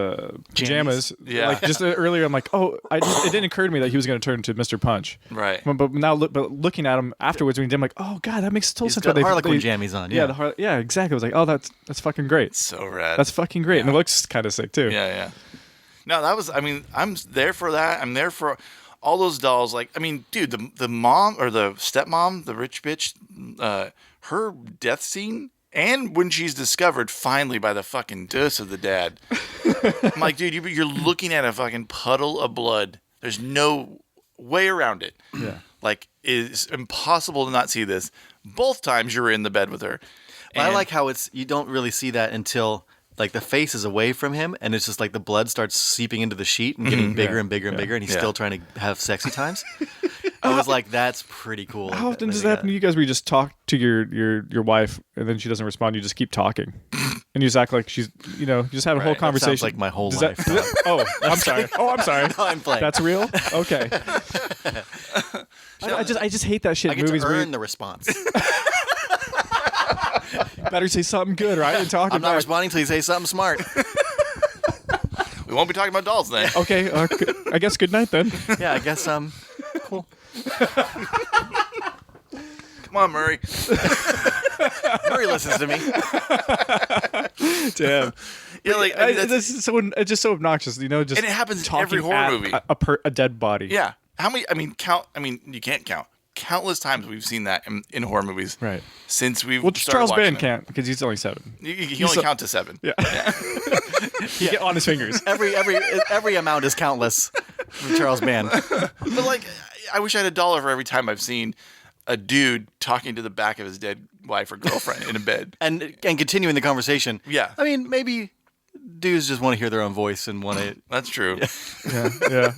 pajamas. Yeah. Like just earlier, I'm like, oh, it didn't occur to me that he was going to turn into Mr. Punch. Right. But now, looking at him afterwards, I'm like, oh god, that makes total He's sense. got Harlequin jammies on. Yeah. Yeah, exactly. I was like, oh, that's fucking great. So rad. That's fucking great, and it looks kind of sick too. Yeah. No, that was. I mean, I'm there for that. I'm there for all those dolls. Like, I mean, dude, the mom or the stepmom, the rich bitch, her death scene. And when she's discovered finally by the fucking deuce of the dad. I'm like, dude, you're looking at a fucking puddle of blood. There's no way around it. Yeah. Like, it's impossible to not see this. Both times you're in the bed with her. I like how you don't really see that until like the face is away from him, and it's just like the blood starts seeping into the sheet and getting bigger and bigger and bigger, and he's still trying to have sexy times. I was like, that's pretty cool. How often does that happen to you guys where you just talk to your wife and then she doesn't respond, you just keep talking? And you just act like she's, you just have a whole conversation. That sounds like my whole Does life. Oh, I'm sorry. No, I'm playing. That's real? Okay. I just hate that shit I in get movies to where earn the response. you better say something good, right? And talking I'm not responding until you say something smart. We won't be talking about dolls then. Okay, I guess good night then. Yeah, I guess cool. Come on, Murray. Murray listens to me. Damn. Yeah, like I mean, it's just so obnoxious, just and it happens in talking every horror at movie. A dead body. Yeah. How many? I mean, you can't count. Countless times we've seen that in horror movies. Right. Since we've Well, started Charles watching Band them. can't because he's only 7. He only count to 7. Yeah. He get on his fingers. Every amount is countless from Charles Band. But like, I wish I had $1 for every time I've seen a dude talking to the back of his dead wife or girlfriend in a bed and continuing the conversation. Yeah. I mean, maybe dudes just want to hear their own voice and want to. That's true. Yeah.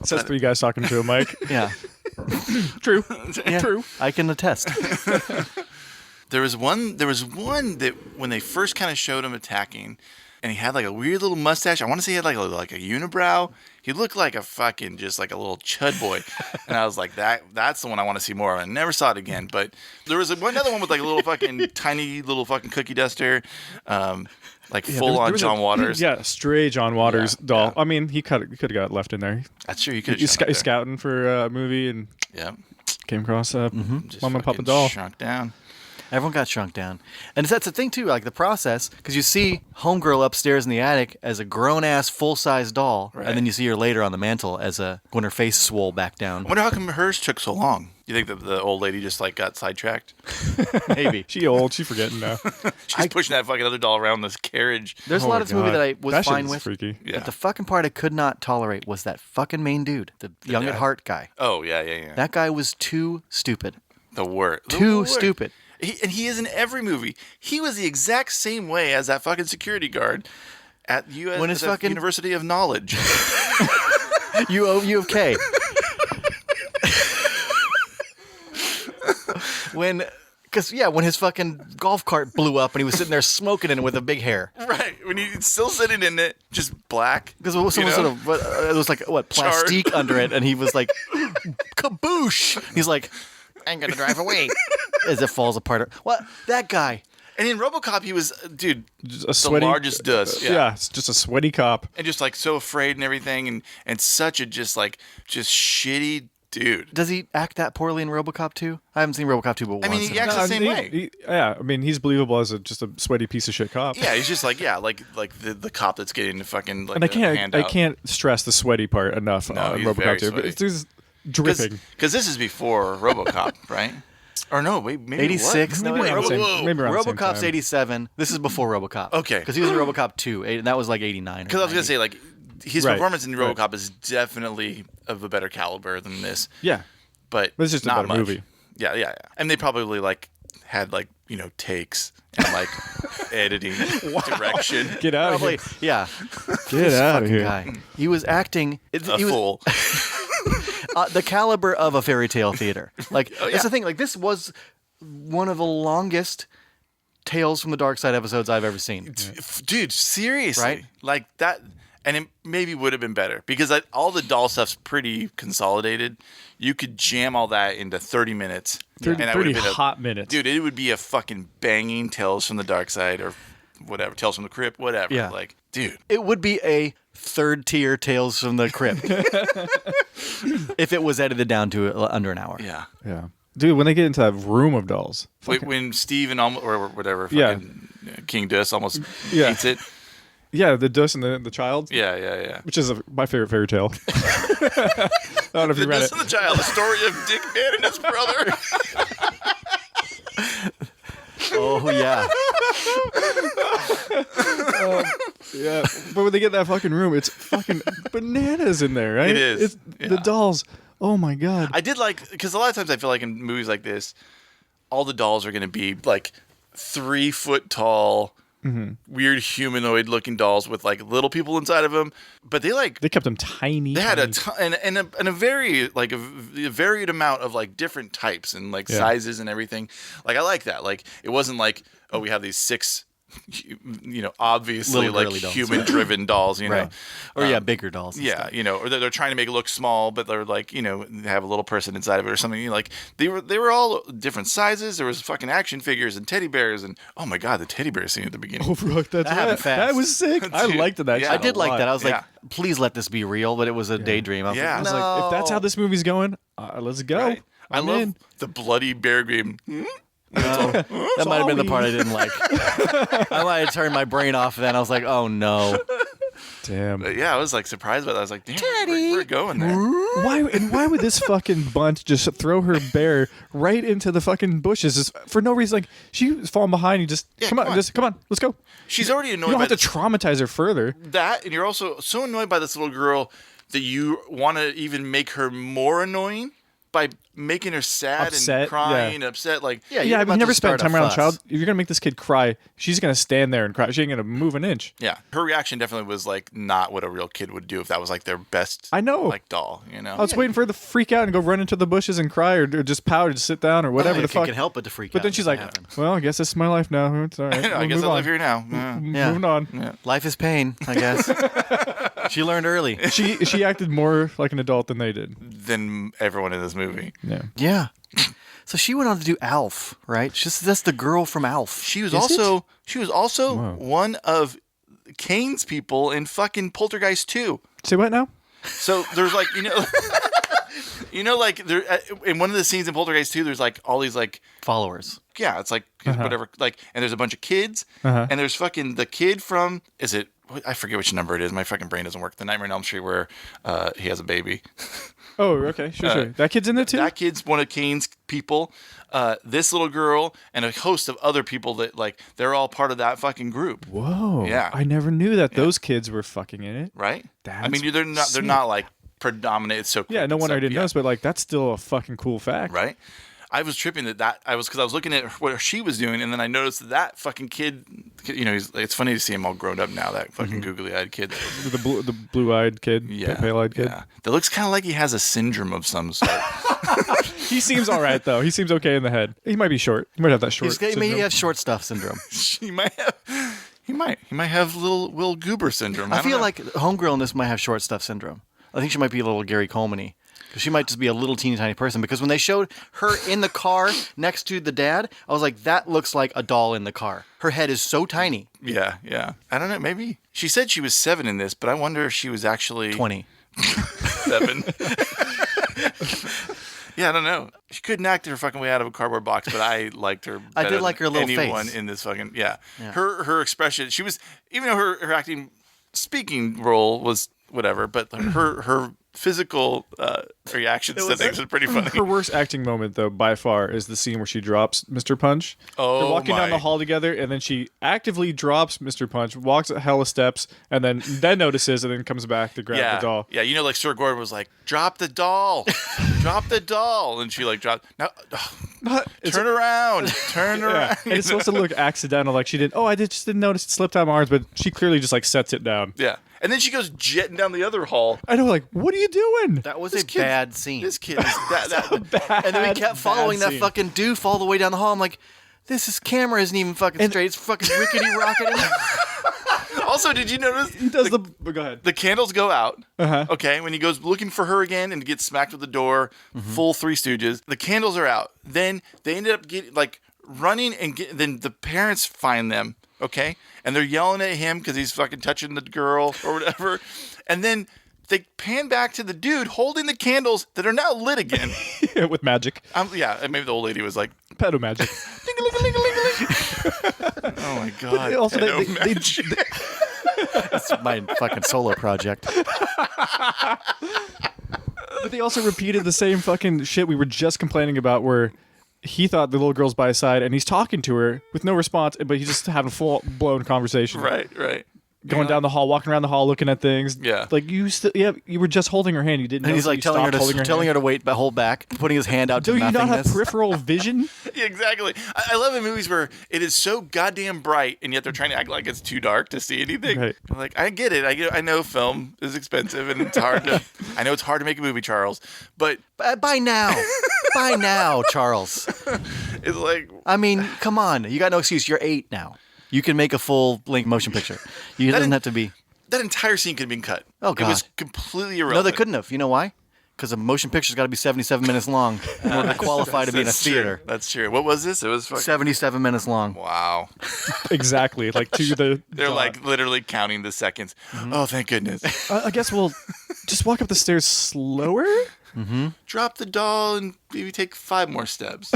Says 3 guys talking to a mic. Yeah. True. Yeah, True. I can attest. There was one that when they first kind of showed him attacking, and he had like a weird little mustache. I want to say he had like a unibrow. He looked like a fucking just like a little chud boy, and I was like, that's the one I want to see more of. I never saw it again, but there was another one with like a little fucking tiny little fucking cookie duster, like full on John Waters. Yeah, stray John Waters doll. Yeah. I mean, he could have got left in there. That's true. He could. He's scouting for a movie and came across Mom and Papa doll. Shrunk down. Everyone got shrunk down. And that's the thing, too, like the process, because you see Homegirl upstairs in the attic as a grown-ass, full-size doll, and then you see her later on the mantle when her face swole back down. I wonder how come hers took so long. You think that the old lady just like got sidetracked? Maybe. She old. She forgetting now. She's pushing that fucking other doll around this carriage. There's a lot of this movie that I was fine with. Freaky. Yeah. But the fucking part I could not tolerate was that fucking main dude, the young at heart guy. Oh, yeah. That guy was too stupid. The word. Too stupid. And he is in every movie. He was the exact same way as that fucking security guard at University of Knowledge. U of K. when his fucking golf cart blew up and he was sitting there smoking in it with a big hair. Right. When he's still sitting in it, just black. Because it was like plastique under it, and he was like, kaboosh. He's like, I'm gonna drive away as it falls apart. What? That guy. And in RoboCop, he was, dude, just the largest dust. Yeah, it's just a sweaty cop. And just like so afraid and everything, and such a just shitty dude. Does he act that poorly in RoboCop 2? I haven't seen RoboCop 2 but once. I mean, he acts the same way. I mean, he's believable as just a sweaty piece of shit cop. Yeah, he's just like the cop that's getting the fucking like. And I can't stress the sweaty part enough. No, he's RoboCop very 2, but it's dripping. Because this is before RoboCop, right? Or no, wait, maybe 86. Maybe around the same RoboCop's time. 87. This is before RoboCop. Okay. Because he was in RoboCop 2, and that was like 89. Because I was gonna say like his Right. performance in RoboCop is definitely of a better caliber than this. Yeah. But It's just a not better much. movie. Yeah. And they probably had takes and editing, direction. Get out of here. Probably, yeah. Get out of here. Guy. He was acting. A fool. The caliber of a fairy tale theater. Like yeah. that's the thing. Like this was one of the longest Tales from the Dark Side episodes I've ever seen. Dude, seriously. Right? Like that. And it maybe would have been better because all the doll stuff's pretty consolidated. You could jam all that into 30 minutes. 30 hot minutes. Dude, it would be a fucking banging Tales from the Dark Side or whatever. Tales from the Crypt, whatever. Yeah. Like, dude. It would be a third tier Tales from the Crypt if it was edited down to under an hour. Yeah. Yeah. Dude, when they get into that room of dolls. When Steve and or whatever, Yeah. fucking King Dus almost Yeah. eats it. Yeah, the Dus and the child. Yeah. Which is my favorite fairy tale. I don't know if The you read Dus it. and the Child, the story of Dick Man and his brother. Oh yeah. Yeah, but when they get in that fucking room, it's fucking bananas in there, right? It is, It's, The dolls. Oh my god. I did because a lot of times I feel like in movies like this, all the dolls are going to be like 3 foot tall, weird humanoid looking dolls with like little people inside of them. But they kept them tiny. They had a tiny. ton and a very like a varied amount of like different types and like sizes and everything. Like I like that. Like it wasn't like, oh, we have these 6 obviously Little like girly dolls. human driven dolls, Right. Or bigger dolls. and Yeah, stuff. or they're trying to make it look small, but they're like, have a little person inside of it or something. Like they were all different sizes. There was fucking action figures and teddy bears, and oh my god, the teddy bear scene at the beginning. Oh, bro, That happened fast. That was sick. I liked that. Yeah. shit I did a like lot. that. I was Yeah. like, please let this be real, but it was a daydream. I was Yeah. like, I was like, if that's how this movie's going, let's go. Right. I I'm love in. the bloody bear game. that might have been the part I didn't like. I might have turned my brain off then. I was like, oh no. Damn. But yeah, I was like surprised by that. I was like, damn, we're going there. Why would this fucking bunt just throw her bear right into the fucking bushes just for no reason? Like she was falling behind. You just come on, let's go. She's already You annoyed don't by have to traumatize her further. that, and you're also so annoyed by this little girl that you want to even make her more annoying by making her sad Upset, and crying yeah. and upset. Like, Yeah, Yeah, you're but about you never to spent start time around a fuss. child. If you're gonna make this kid cry, she's gonna stand there and cry. She ain't gonna move an inch. yeah, her reaction definitely was like not what a real kid would do if that was like their best. I know. like doll. I was waiting for her to freak out and go run into the bushes and cry or just pout or just sit down or whatever Yeah, the fuck. can help but to freak But out. then she's like, "Well, I guess this is my life now. It's all right. I We'll guess move I on. live here now. Yeah. Yeah. Moving on." life is pain, I guess. She learned early. She acted more like an adult than they did. Than everyone in this movie. Yeah. Yeah. So she went on to do Alf, right? That's the girl from Alf. She was Is also one of Kane's people in fucking Poltergeist 2. Say what now? So there's like, You know, like there in one of the scenes in Poltergeist 2, there's like all these like Followers. yeah, it's like whatever, like, and there's a bunch of kids, and there's fucking the kid from I forget which number it is. My fucking brain doesn't work. The Nightmare on Elm Street where he has a baby. Oh, okay, sure. That kid's in there too. That kid's one of Kane's people. This little girl and a host of other people that like they're all part of that fucking group. Whoa. Yeah. I never knew that those kids were fucking in it. Right. That's I mean, they're not like predominant. It's so yeah. No wonder I didn't notice, but like that's still a fucking cool fact. Right. I was tripping because I was looking at what she was doing, and then I noticed that fucking kid. You know, it's funny to see him all grown up now. That fucking googly-eyed kid, the blue-eyed kid, pale-eyed kid. Yeah, that looks kind of like he has a syndrome of some sort. He seems all right though. He seems okay in the head. He might be short. He might have that short. He may have short stuff syndrome. He might have little Will Goober syndrome. I feel like Homegirl in this might have short stuff syndrome. I think she might be a little Gary Coleman-y. Because she might just be a little teeny tiny person. Because when they showed her in the car next to the dad, I was like, that looks like a doll in the car. Her head is so tiny. Yeah. I don't know. Maybe she said she was 7 in this, but I wonder if she was actually 20. 7. Yeah, I don't know. She couldn't act her fucking way out of a cardboard box, but I liked her. I did like her little anyone face in this fucking Her expression. She was, even though her acting speaking role was whatever, but her physical reactions to things are pretty funny. Her worst acting moment, though, by far, is the scene where she drops Mr. Punch. Oh, they're walking down the hall together, and then she actively drops Mr. Punch, walks a hella steps, and then notices, and then comes back to grab the doll. Yeah, you know, like Sir Gordon was like, "Drop the doll, drop the doll," and she like dropped. No, turn around. And it's supposed to look accidental, like she did. Oh, just didn't notice it slipped out of my arms, but she clearly just like sets it down. Yeah. And then she goes jetting down the other hall. I know, like, what are you doing? That was a bad scene. This kid is that and then we kept following that fucking doof all the way down the hall. I'm like, camera isn't even fucking straight. It's fucking rickety rocketing. Also, did you notice? He does go ahead. The candles go out. Okay, when he goes looking for her again and gets smacked with the door, full Three Stooges. The candles are out. Then they ended up getting like running then the parents find them. Okay, and they're yelling at him because he's fucking touching the girl or whatever, and then they pan back to the dude holding the candles that are now lit again with magic. Yeah, and maybe the old lady was like pedo magic. Oh my god! Also, That's my fucking solo project. But they also repeated the same fucking shit we were just complaining about, where he thought the little girl's by his side, and he's talking to her with no response, but he's just having a full-blown conversation. Right. Going down the hall, walking around the hall, looking at things. Yeah. Like, you were just holding her hand. You didn't know. And he's like telling her to wait, but hold back, putting his hand out to Do you nothingness. not have peripheral vision? Yeah, exactly. I love in movies where it is so goddamn bright, and yet they're trying to act like it's too dark to see anything. Right. Like, I get it. I know film is expensive, and it's hard to. I know it's hard to make a movie, Charles, but by now, Charles. It's like, I mean, come on, you got no excuse. You're 8 now. You can make a full-length motion picture. You doesn't have to be. That entire scene could have been cut. Oh, God. It was completely irrelevant. No, they couldn't have. You know why? Because a motion picture's got to be 77 minutes long in order to qualify to be in a theater. True. That's true. What was this? It was 77 minutes long. Wow. Exactly. Like to the. They're like literally counting the seconds. Mm-hmm. Oh, thank goodness. I guess we'll just walk up the stairs slower. Mm-hmm. Drop the doll and maybe take 5 more steps.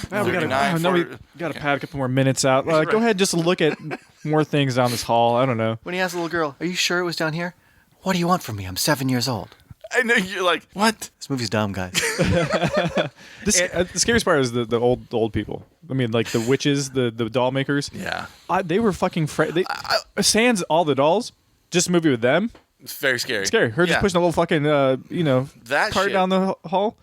Well, we got to pad a couple more minutes out. Go ahead and just look at more things down this hall. I don't know. When he asked the little girl, "Are you sure it was down here?" "What do you want from me? I'm 7 years old." I know, you're like, what? This movie's dumb, guys. The scariest part is the old people. I mean, like the witches, the doll makers. Yeah. They were fucking sans all the dolls. Just a movie with them. It's very scary. Scary. Her just pushing a little fucking, that cart shit. down the hall.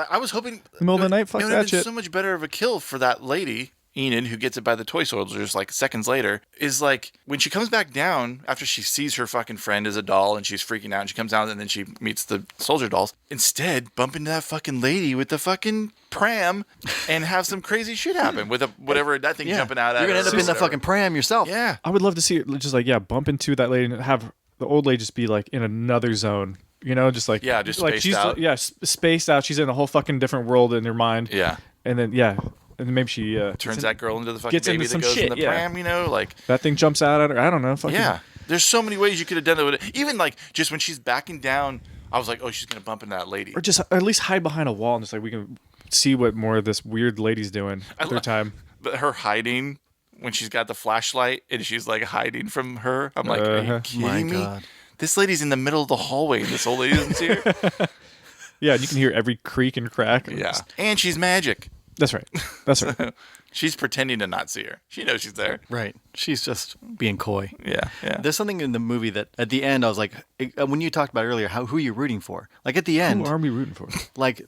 I was hoping. In the middle of the night, fuck it would that have been shit. so much better of a kill for that lady, Enid, who gets it by the toy soldiers like seconds later, is like when she comes back down after she sees her fucking friend as a doll and she's freaking out and she comes down and then she meets the soldier dolls. Instead, bump into that fucking lady with the fucking pram and have some crazy shit happen with whatever that thing jumping out at her. You're going to end up in the fucking pram yourself. Yeah. I would love to see it just bump into that lady and have the old lady just be like in another zone. Just like just like spaced she's out. Spaced out. She's in a whole fucking different world in her mind. Yeah. And then and then maybe she turns that girl into the fucking gets baby into that some goes shit, in the pram, like that thing jumps out at her. I don't know. Fucking, yeah. There's so many ways you could have done that with it. Even like just when she's backing down I was like, oh, she's gonna bump into that lady. Or just at least hide behind a wall and just like we can see what more of this weird lady's doing at their time. But her hiding when she's got the flashlight and she's like hiding from her. I'm like, are you kidding me? God. This lady's in the middle of the hallway. And this old lady doesn't see her. Yeah, and you can hear every creak and crack. Yeah, and she's magic. That's right. That's right. She's pretending to not see her. She knows she's there. Right. She's just being coy. Yeah, yeah. There's something in the movie that at the end I was like, when you talked about earlier, who are you rooting for? Like at the end, Who are we rooting for? like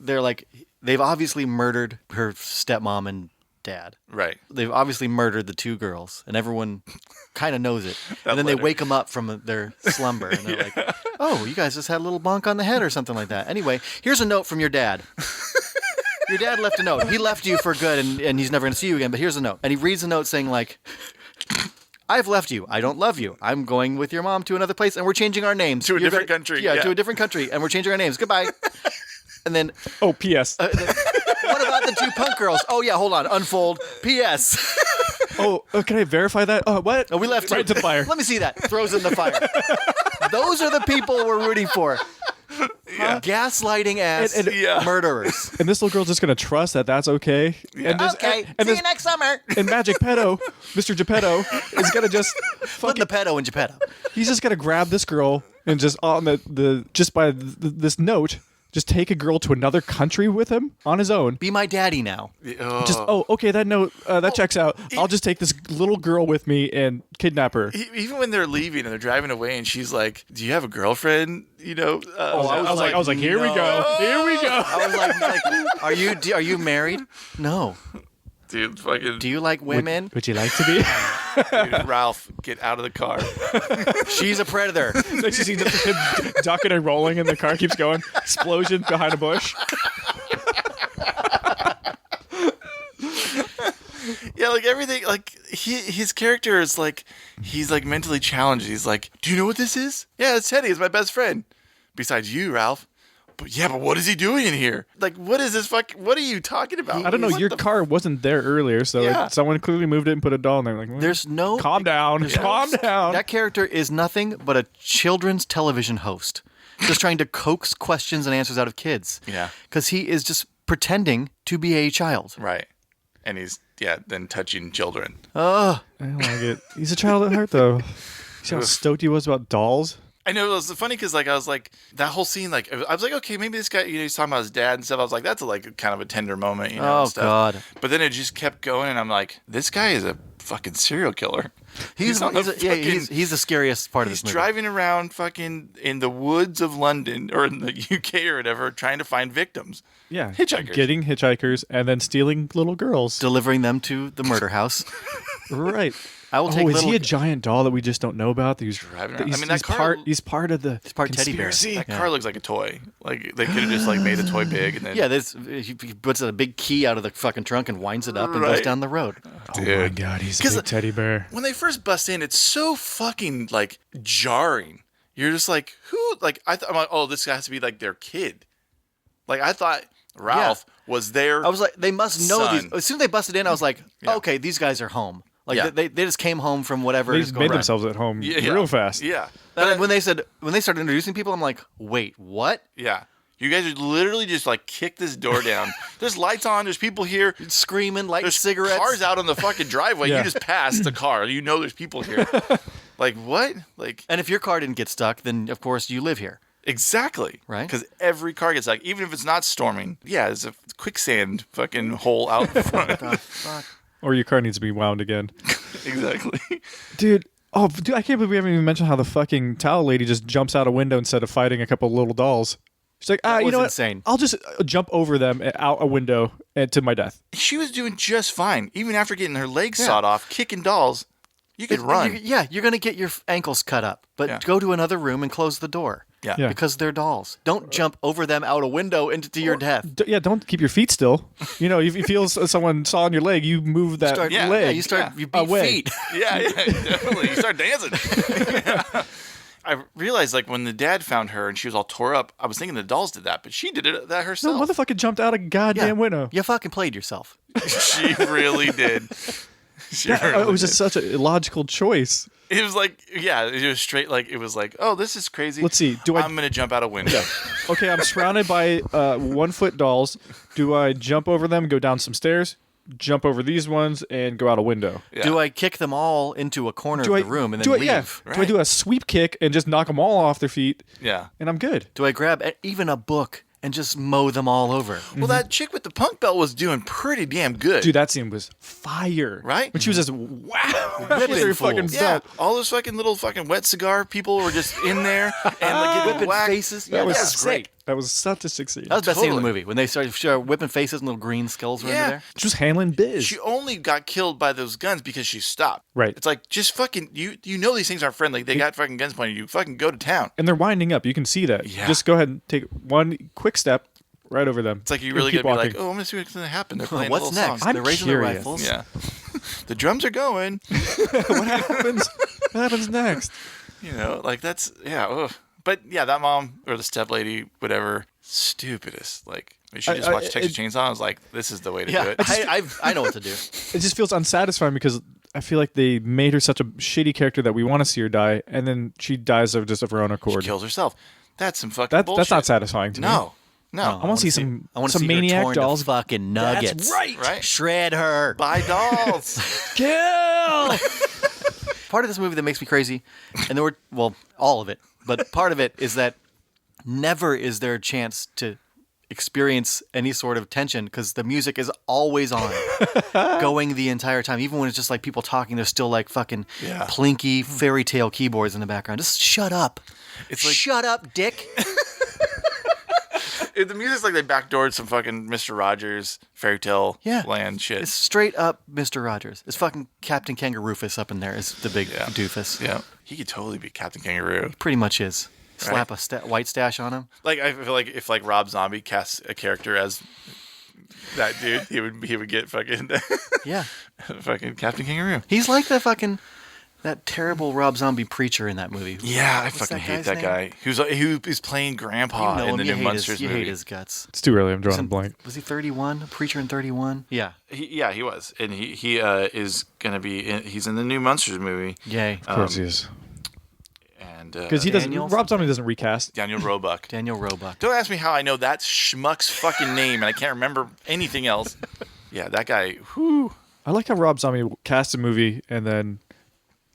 they've obviously murdered her stepmom and dad. Right. They've obviously murdered the two girls, and everyone kind of knows it. And then letter. they wake them up from their slumber, and they're like, "Oh, you guys just had a little bonk on the head or something like that." Anyway, here's a note from your dad. Your dad left a note. He left you for good, and he's never going to see you again. But here's a note, and he reads a note saying like, "I've left you. I don't love you. I'm going with your mom to another place, and we're changing our names To a different country. Yeah, Yeah. to a different country, and we're changing our names. Goodbye." And then, Oh, P.S. what about the two punk girls? Oh yeah, hold on. Unfold. P.S. Can I verify that? What? Oh, we left right you. to the fire. Let me see that. Throws it in the fire. Those are the people we're rooting for. Yeah. Gaslighting ass And- Yeah. murderers. And this little girl's just gonna trust that that's okay. Yeah. And this, Okay, and see this, you next summer. and Magic Pedo, Mr. Geppetto, is gonna just Put the pedo in Geppetto. he's just gonna grab this girl and just on the just by this note, just take a girl to another country with him on his own. Be my daddy now. Just okay, that note that checks out. I'll just take this little girl with me and kidnap her. Even when they're leaving and they're driving away, and she's like, "Do you have a girlfriend?" You know. I was like, here we go, here we go. I was like, are you married? No. Dude, fucking. Do you like women? Would you like to be? Dude, Ralph, get out of the car. She's a predator. You see just him ducking and rolling, and the car keeps going. Explosion behind a bush. Yeah, like everything, like his character is like, he's like mentally challenged. He's like, "Do you know what this is?" "Yeah, it's Teddy. It's my best friend. Besides you, Ralph." But what is he doing in here? Like, what is this what are you talking about? I don't know. What Your the- car wasn't there earlier, so Yeah. someone clearly moved it and put a doll in there. Like, well, There's no. calm down, calm down. That character is nothing but a children's television host, just trying to coax questions and answers out of kids. Yeah. Because he is just pretending to be a child. Right. And he's, then touching children. Oh, I don't like it. He's a child at heart, though. See how stoked he was about dolls? I know, it was funny because, like, I was like, that whole scene, like, I was like, okay, maybe this guy, he's talking about his dad and stuff. I was like, that's kind of a tender moment, you know? Oh, and stuff. God. But then it just kept going, and I'm like, this guy is a fucking serial killer. he's the scariest part of He's this movie. driving around fucking in the woods of London or in the UK or whatever, trying to find victims. Yeah. Hitchhikers. Getting hitchhikers and then stealing little girls. delivering them to the murder house. Right. I will take is little. he a giant doll that we just don't know about? That he's Driving around. he's, I mean, that he's car- he's part of the part teddy bear. conspiracy. That car looks like a toy. Like, they could have just, like, made the toy big and then... Yeah, he puts a big key out of the fucking trunk and winds it up and goes Right. down the road. Oh my god, he's a 'Cause big teddy bear. When they first bust in, it's so fucking, like, jarring. You're just like, who? Like, I'm like, oh, this has to be, like, their kid. Like, I thought Ralph was their I was like, they must know son. these. As soon as they busted in, I was like, Yeah. okay, these guys are home. Like Yeah. they just came home from whatever They is just going made on. themselves at home Yeah. real fast. Yeah. And when they started introducing people, I'm like, wait, what? Yeah. You guys would literally just, like, kick this door down. There's lights on. There's people here. Screaming, lighting There's cigarettes. cars out on the fucking driveway. Yeah. You just passed the car. You know there's people here. Like, what? Like, And if your car didn't get stuck, then of course you live here. exactly. Right. Because every car gets like, even if it's not storming, there's a quicksand fucking hole out in front. Fuck. Or your car needs to be wound again. Exactly. Dude, I can't believe we haven't even mentioned how the fucking towel lady just jumps out a window instead of fighting a couple little dolls. She's like, you was know what? insane. I'll just jump over them and out a window and to my death. She was doing just fine. Even after getting her legs sawed off, kicking dolls, you could run. You're going to get your ankles cut up, but Yeah. go to another room and close the door. Yeah. Yeah. Because they're dolls. Don't jump over them out a window into your death. Don't keep your feet still. You know, if you feel someone saw on your leg, you move that leg. You beat away. feet. Yeah, definitely. You start dancing. Yeah. I realized, like, when the dad found her and she was all tore up, I was thinking the dolls did that, but she did that No, herself. motherfucker jumped out a goddamn window. You fucking played yourself. She really did. She Yeah, really it was did. just such a illogical choice. It was like, yeah, it was straight like, it was like, oh, this is crazy. Let's see. I'm going to jump out a window. Okay, I'm surrounded by 1-foot dolls. Do I jump over them, go down some stairs, jump over these ones, and go out a window? Yeah. Do I kick them all into a corner of the room and then leave? Yeah. Do I do a sweep kick and just knock them all off their feet? Yeah. And I'm good. Do I grab even a book and just mow them all over? Well, that chick with the punk belt was doing pretty damn good. Dude, that scene was fire. Right? When she was just, wow. Whipping Her fools. fucking Yeah, belt. all those fucking little fucking wet cigar people were just in there and like getting Whipping whacked. faces. That was great. That was such a sick scene. That was the best scene in the Totally. movie when they started whipping faces and little green skulls were Yeah. under there. She was handling biz. She only got killed by those guns because she stopped. Right. It's like, just fucking, you know these things aren't friendly. They got fucking guns pointed at you. Fucking go to town. And they're winding up. You can see that. Yeah. Just go ahead and take one quick step right over them. It's like you And really keep gotta be walking. like, oh, I'm gonna see what's gonna happen. They're playing a What's little next? song. I'm They're raising their curious. rifles. Yeah. The drums are going. What happens? What happens next? You know, like that's, yeah. Ugh. But yeah, that mom or the step lady, whatever, stupidest. Like, she just watched Texas Chainsaw. I was like, this is the way to do Yeah, it. I know what to do. It just feels unsatisfying because I feel like they made her such a shitty character that we want to see her die, and then she dies of her own She accord. kills herself. That's some fucking bullshit. That's not satisfying to me. No. I want to see some I want to some see maniac her torn dolls. to fucking nuggets. That's right. Right? Shred her. Buy dolls. Kill. Part of this movie that makes me crazy, and there were, well, all of it, but part of it is that never is there a chance to experience any sort of tension because the music is always on, going the entire time. Even when it's just like people talking, there's still like fucking plinky fairy tale keyboards in the background. Just shut up. It's like, Shut up, dick. the music's like they backdoored some fucking Mr. Rogers fairy tale land shit. It's straight up Mr. Rogers. It's fucking Captain Kangaroofus up in there is the big doofus. Yeah. He could totally be Captain Kangaroo. Pretty much is. Slap a white stash on him. Like, I feel like if like Rob Zombie casts a character as that dude, he would get fucking Yeah. fucking Captain Kangaroo. He's like that terrible Rob Zombie preacher in that movie. Yeah, I What's fucking that hate guy's that name? guy. Who's playing Grandpa You know in him, the you new hate Monsters you movie. hate his guts. It's too early. I'm drawing a blank. Was he 31? A preacher in 31? Yeah. He was, and he is gonna be. He's in the new Monsters movie. Yay. Of course he is. And Because he doesn't. Daniels? Rob Zombie doesn't recast. Daniel Roebuck. Daniel Roebuck. Don't ask me how I know that schmuck's fucking name, and I can't remember anything else. Yeah, that guy. Whew. I like how Rob Zombie cast a movie and then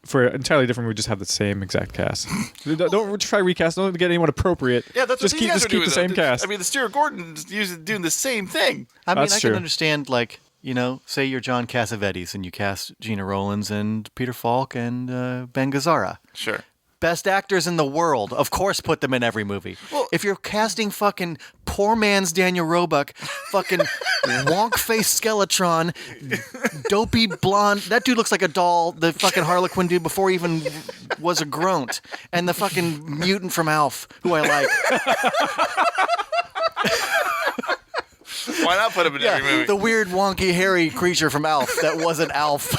for an entirely different movie just have the same exact cast. Don't try recast. Don't get anyone appropriate. Yeah, that's just what keep these guys just are keep doing. the same though. cast. I mean, the Stuart Gordon's doing the same thing. I mean, That's I true. can understand, like, you know, say you're John Cassavetes and you cast Gina Rowlands and Peter Falk and Ben Gazzara. Sure. Best actors in the world. Of course, put them in every movie. Well- if you're casting fucking poor man's Daniel Roebuck, fucking wonk-faced Skeletron, dopey blonde, that dude looks like a doll, the fucking Harlequin dude before he even was a groant, and the fucking mutant from Alf, who I like. Why not put him in every movie? The weird, wonky, hairy creature from Alf that wasn't Alf.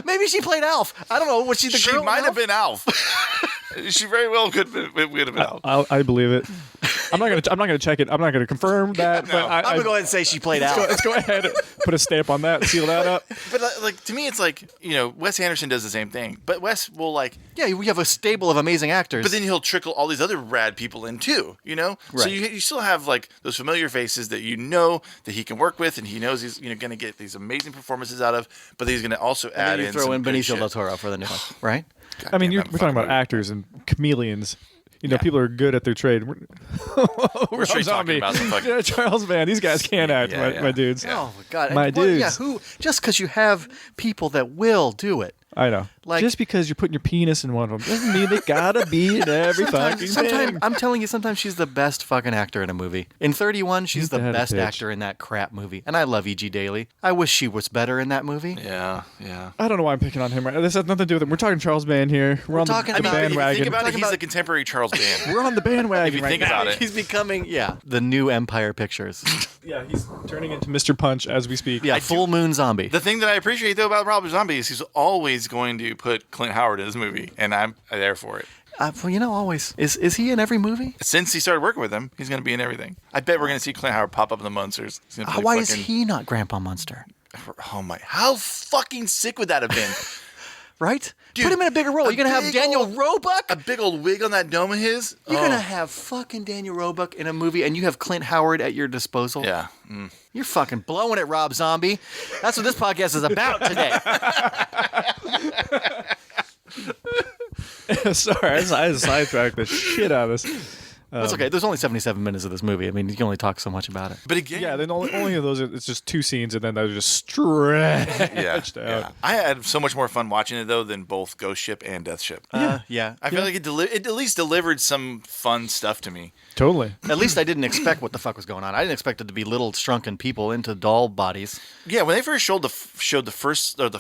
Maybe she played Alf. I don't know. Was she the She girl? in might have Alf? been Alf. She very well could have been Alf. I believe it. I'm not gonna check it. I'm not gonna confirm that. But I'm gonna go ahead and say she played Alf. let's go ahead. Put a stamp on that. Seal that up. But like to me, it's like, you know, Wes Anderson does the same thing. But Wes will like, Yeah, we have a stable of amazing actors. but then he'll trickle all these other rad people in too. You know, so Right. you still have like those familiar faces that you know that he can work with, and he knows he's going to get these amazing performances out of. But he's going to also and add then you in throw some in good Benicio shit. del Toro for the new one, right? I mean, Goddamn, we're that talking about fucking- actors and chameleons. You know, people are good at their trade. We're We're straight talking about some fucking- yeah, Charles Band. These guys can't act, Yeah, my dudes. Oh my god! My And what- Yeah, dudes. who? Just because you have people that will do it. I know. Like- Just because you're putting your penis in one of them doesn't mean they gotta be in every fucking Sometimes thing. I'm telling you, sometimes she's the best fucking actor in a movie. In 31, she's the Ain't that a best bitch. actor in that crap movie. And I love E.G. Daily. I wish she was better in that movie. Yeah. I don't know why I'm picking on him. Right? This has nothing to do with him. We're talking Charles Band here. We're on talking the about- If you bandwagon. think about it, Talking he's about- the contemporary Charles Band. We're on the bandwagon If you right think now. about it. He's becoming, the new Empire Pictures. Yeah, he's turning into Mr. Punch as we speak. Yeah, full moon zombie. The thing that I appreciate though about Rob Zombie is he's always going to put Clint Howard in his movie, and I'm there for it. Well, you know, always. Is he in every movie? Since he started working with him, he's going to be in everything. I bet we're going to see Clint Howard pop up in the Munsters. He's gonna play Why is fucking- he not Grandpa Munster? Oh my! How fucking sick would that have been? right? Dude, Put him in a bigger role. You're gonna have Daniel Roebuck. A big old wig on that dome of his. You're gonna have fucking Daniel Roebuck in a movie, and you have Clint Howard at your disposal. Yeah. You're fucking blowing it, Rob Zombie. That's what this podcast is about today. Sorry, I sidetracked the shit out of this. That's okay. There's only 77 minutes of this movie. I mean, you can only talk so much about it. But again, Yeah, then only of those, it's just 2 scenes, and then they're just stretched out. yeah. I had so much more fun watching it though than both Ghost Ship and Death Ship. Yeah. I feel like it at least delivered some fun stuff to me. Totally. At least I didn't expect what the fuck was going on. I didn't expect it to be little shrunken people into doll bodies. Yeah, when they first showed the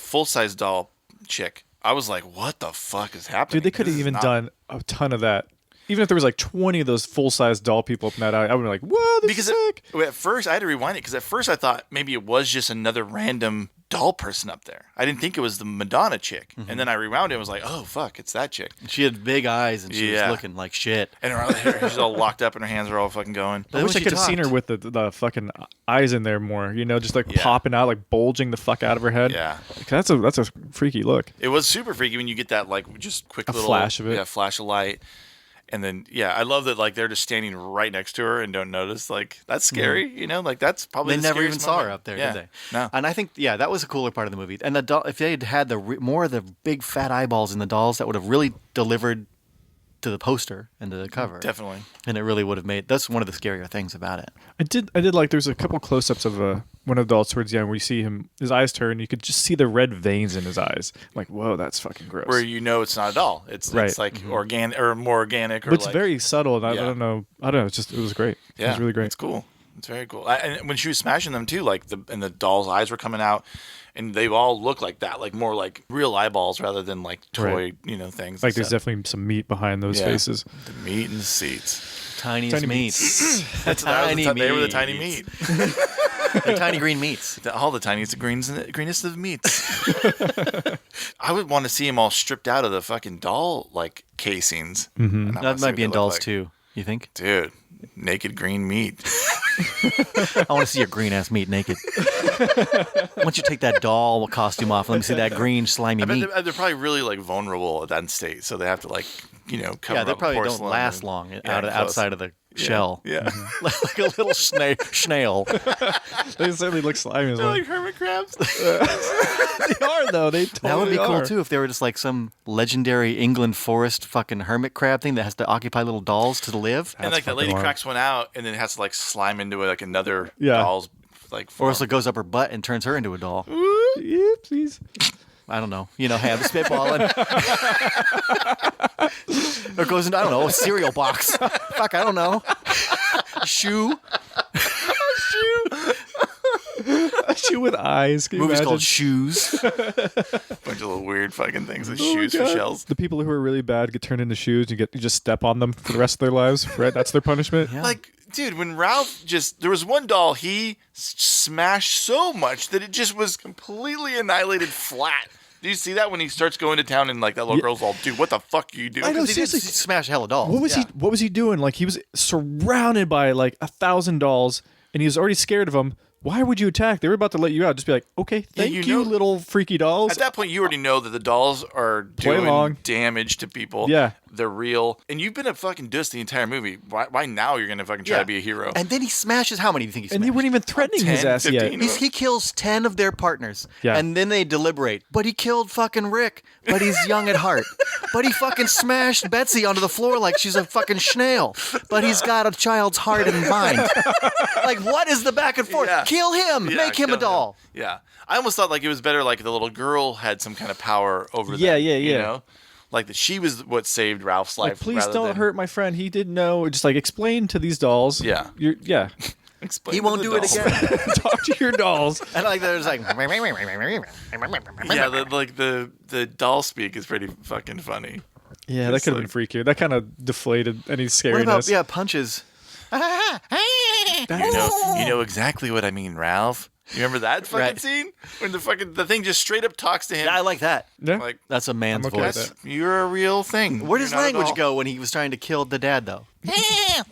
full size doll chick, I was like, "What the fuck is happening?" Dude, they could have This is even not- done a ton of that. Even if there was like 20 of those full-size doll people up in that alley, I would be like, whoa, this because is sick. at first I had to rewind it because at first I thought maybe it was just another random doll person up there. I didn't think it was the Madonna chick, and then I rewound it and was like, "Oh fuck, it's that chick." She had big eyes and she was Yeah. looking like shit. And her hair was all locked up and her hands were all fucking going. I wish I could have seen her with the fucking eyes in there more, just like popping out, like bulging the fuck out of her head. Yeah. 'Cause that's a freaky look. It was super freaky when you get that like just quick A little flash of it. Yeah, flash of light. And then I love that like they're just standing right next to her and don't notice. Like that's scary, like that's probably They the never even scariest saw her moment. up there, Yeah. did they? No. And I think, that was a cooler part of the movie. And the doll, if they had had more of the big fat eyeballs in the dolls, that would have really delivered to the poster and to the cover. Definitely. And it really would have made. That's one of the scarier things about it. I did like there's a couple close-ups of one of the dolls towards the end where you see his eyes turn, you could just see the red veins in his eyes. I'm like, whoa, that's fucking gross. Where it's not a doll. It's like organic or more organic. Or But it's like, very subtle, and I don't know. It was great. Yeah, It was really great. It's cool. It's very cool. And when she was smashing them too, like the doll's eyes were coming out, and they all look like that, like more like real eyeballs rather than like toy, Right. things. Like there's definitely some meat behind those faces. The meat and the seats. Tiniest Tiny meat. They were the tiny meat. The tiny green meats. All the tiniest, greenest of meats. I would want to see them all stripped out of the fucking doll like casings. Mm-hmm. That might be in dolls too. You think? Dude, naked green meat. I want to see your green ass meat naked. Why don't you take that doll costume off? Let me see that green slimy I meat. bet they're probably really like vulnerable at that state, so they have to like cover Yeah, they up probably don't porcelain last and- long Yeah, close. outside of the shell. Yeah. Like a little snail. They certainly look slimy as They're well. like hermit crabs. They are though. They totally That would be cool are. too if they were just like some legendary England forest fucking hermit crab thing that has to occupy little dolls to live. And like that fucking lady wild. cracks one out and then has to like slime into it like another Yeah. doll's like Or form. else it goes up her butt and turns her into a doll. Oopsies. I don't know. Hey, I'm spitballing. Or goes into, I don't know, a cereal box. Fuck, I don't know. Shoe. A shoe with eyes. Can you Movie's imagine? called Shoes. bunch of little weird fucking things with Oh my shoes for God. shells. The people who are really bad get turned into shoes. You just step on them for the rest of their lives. Right? That's their punishment. Yeah. Like, dude, when Ralph there was one doll he smashed so much that it just was completely annihilated flat. Do you see that when he starts going to town and like that little girl's all, dude, what the fuck are you doing? I know, He did seriously. smash hella dolls. What was he doing? Like he was surrounded by like 1,000 dolls, and he was already scared of them. Why would you attack? They were about to let you out. Just be like, okay, thank you you, know- little freaky dolls. At that point, you already know that the dolls are Play doing along. damage to people. Yeah. They're real. And you've been a fucking dust the entire movie. Why now you're going to fucking try to be a hero? And then he smashes, how many do you think he smashed? And they weren't even threatening his 10, ass 15. yet. He kills 10 of their partners. Yeah. And then they deliberate. But he killed fucking Rick. But he's young at heart. But he fucking smashed Betsy onto the floor like she's a fucking snail. But he's got a child's heart and mind. Like, what is the back and forth? Yeah. Kill him. Yeah, Make him a kill doll. Yeah. I almost thought like it was better like the little girl had some kind of power over them. Yeah. You know? Like that she was what saved Ralph's life. Like, please rather don't than- hurt my friend. He didn't know. Just like explain to these dolls. Yeah. Yeah. Explain He to won't the do it dolls. again. Talk to your dolls. And like there's like Yeah, the doll speak is pretty fucking funny. Yeah, that It's could have like- been freaky. That kind of deflated any scariness. what about punches? You know exactly what I mean, Ralph. You remember that fucking Right. scene when the thing just straight up talks to him? Yeah, I like that. Yeah. Like That's a man's I'm okay with voice. that. you're a real thing. Where does You're not a language doll. go when he was trying to kill the dad though? Yeah.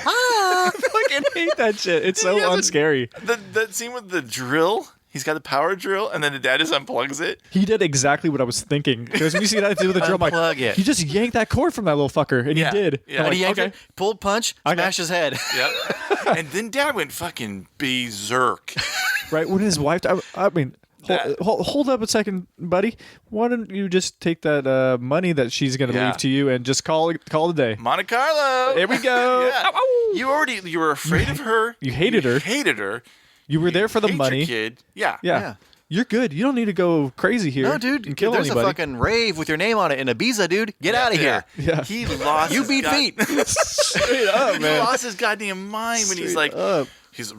I fucking hate that shit. It's so He has a- unscary. That scene with the drill. He's got the power drill, and then the dad just unplugs it. He did exactly what I was thinking. Because when you see that dude with the drill, I'm like, Unplug it. he just yanked that cord from that little fucker, and Yeah. he did. Yeah. I'm And like, he yanked okay. it, pulled punch, smashed his head. Yep. And then dad went fucking berserk. Right when his wife, I mean, hold up a second, buddy. Why don't you just take that money that she's going to Yeah. leave to you and just call it a day? Monte Carlo. There we go. Yeah. You were afraid of her. You hated her. Hated her. You were there for the Hate money. your kid. Yeah. Yeah. You're good. You don't need to go crazy here. No, dude, and kill there's anybody. a fucking rave with your name on it in Ibiza, dude. Get out of here. Yeah. He lost. You his beat feet. Straight up, He man. lost his goddamn mind when he's Straight like, up.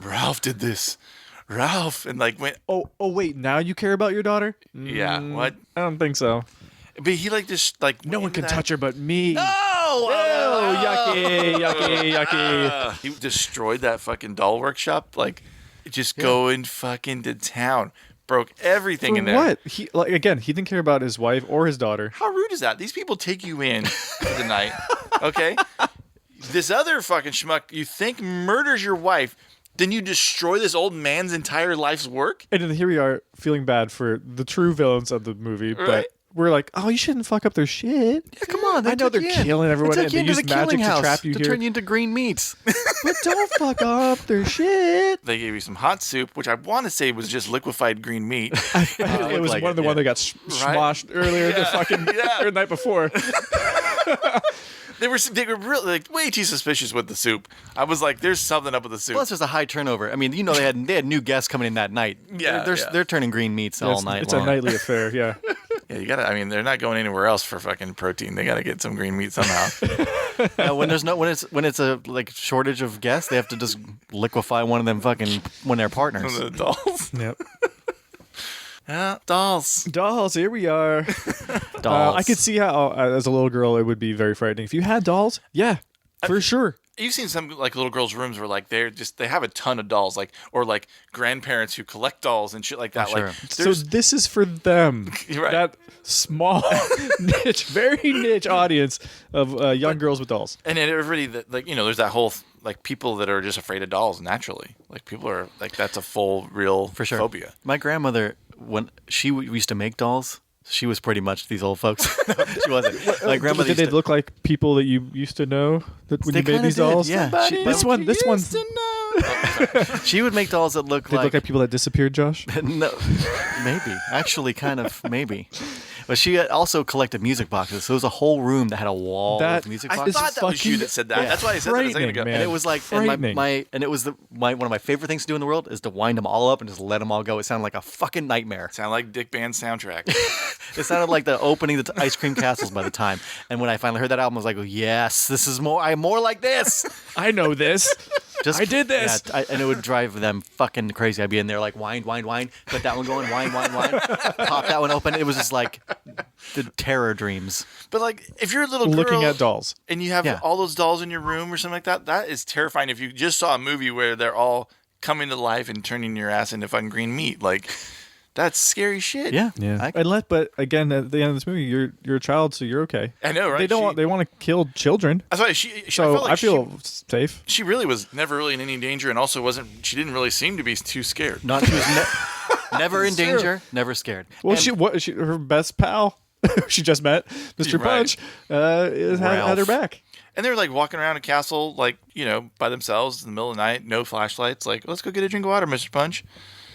Ralph did this. Ralph, and like went. Oh, wait. Now you care about your daughter? Yeah. What? I don't think so. But he like just like No one can touch her but me. Oh, yucky. he destroyed that fucking doll workshop. Like, just going fucking to town. Broke everything For in there. what? He didn't care about his wife or his daughter. How rude is that? These people take you in for the night, okay? This other fucking schmuck you think murders your wife, then you destroy this old man's entire life's work? And then here we are feeling bad for the true villains of the movie, Right. but we're like, oh, you shouldn't fuck up their shit. Yeah, come on. I know they're killing everyone and they use magic to trap you to here. turn you into green meats. But don't fuck up their shit. They gave you some hot soup, which I want to say was just liquequified green meat. It was like one of the it, one that got smoshed earlier the fucking the night before. They were really like way too suspicious with the soup. I was like, "There's something up with the soup." Plus, there's a high turnover. I mean, you know, they had new guests coming in that night. Yeah, they're turning green meats all night It's long. a nightly affair, yeah. Yeah, you gotta. I mean, they're not going anywhere else for fucking protein. They gotta get some green meat somehow. When it's a like shortage of guests, they have to just liquefy one of them fucking when they're partners. The dolls. Yep. Yeah, dolls. Dolls, here we are. Dolls. I could see how, as a little girl, it would be very frightening. If you had dolls, yeah, for sure. You've seen some like little girls' rooms where like they have a ton of dolls, like or like grandparents who collect dolls and shit like that. sure. Like, So this is for them. You're right. That small, niche, very niche audience of young girls with dolls. and then everybody that like there's that whole like people that are just afraid of dolls naturally. Like people are like that's a full real for sure. phobia. My grandmother, when she used to make dolls, she was pretty much these old folks. No, she wasn't. My grandmother Did used they to, look like people that you used to know that when They you made kinda these did, dolls? yeah. This one. she would make dolls that looked They look like people that disappeared, Josh. no, maybe. Actually, kind of, maybe. But she also collected music boxes. So it was a whole room that had a wall That of music I boxes. thought that was you fucking- that said that. yeah. That's why I said that a second Frightening, ago. man. And it was like, and Frightening. it was one of my favorite things to do in the world is to wind them all up and just let them all go. It sounded like a fucking nightmare. Sound like Dick Band's soundtrack. It sounded like the opening of the Ice Cream Castles by the time. And when I finally heard that album, I was like, oh, yes, this is more. I'm more like this. I know this. Just I did this. Yeah, and it would drive them fucking crazy. I'd be in there like wind, put that one going, wind, pop that one open. It was just like the terror dreams. But like, if you're a little girl Looking at dolls. and you have Yeah. all those dolls in your room or something like that, that is terrifying. If you just saw a movie where they're all coming to life and turning your ass into fucking green meat, like that's scary shit. Yeah, Yeah. But again, at the end of this movie, you're a child, so you're okay. I know, right? They want to kill children. That's why So I felt like safe. she really was never really in any danger, and also she didn't really seem to be too scared. Not she was never in danger, never scared. Well, And her best pal, she just met, Mr. Right. Punch, had her Ralph. back. And they were like walking around a castle, like by themselves in the middle of the night, no flashlights. Like, let's go get a drink of water, Mr. Punch.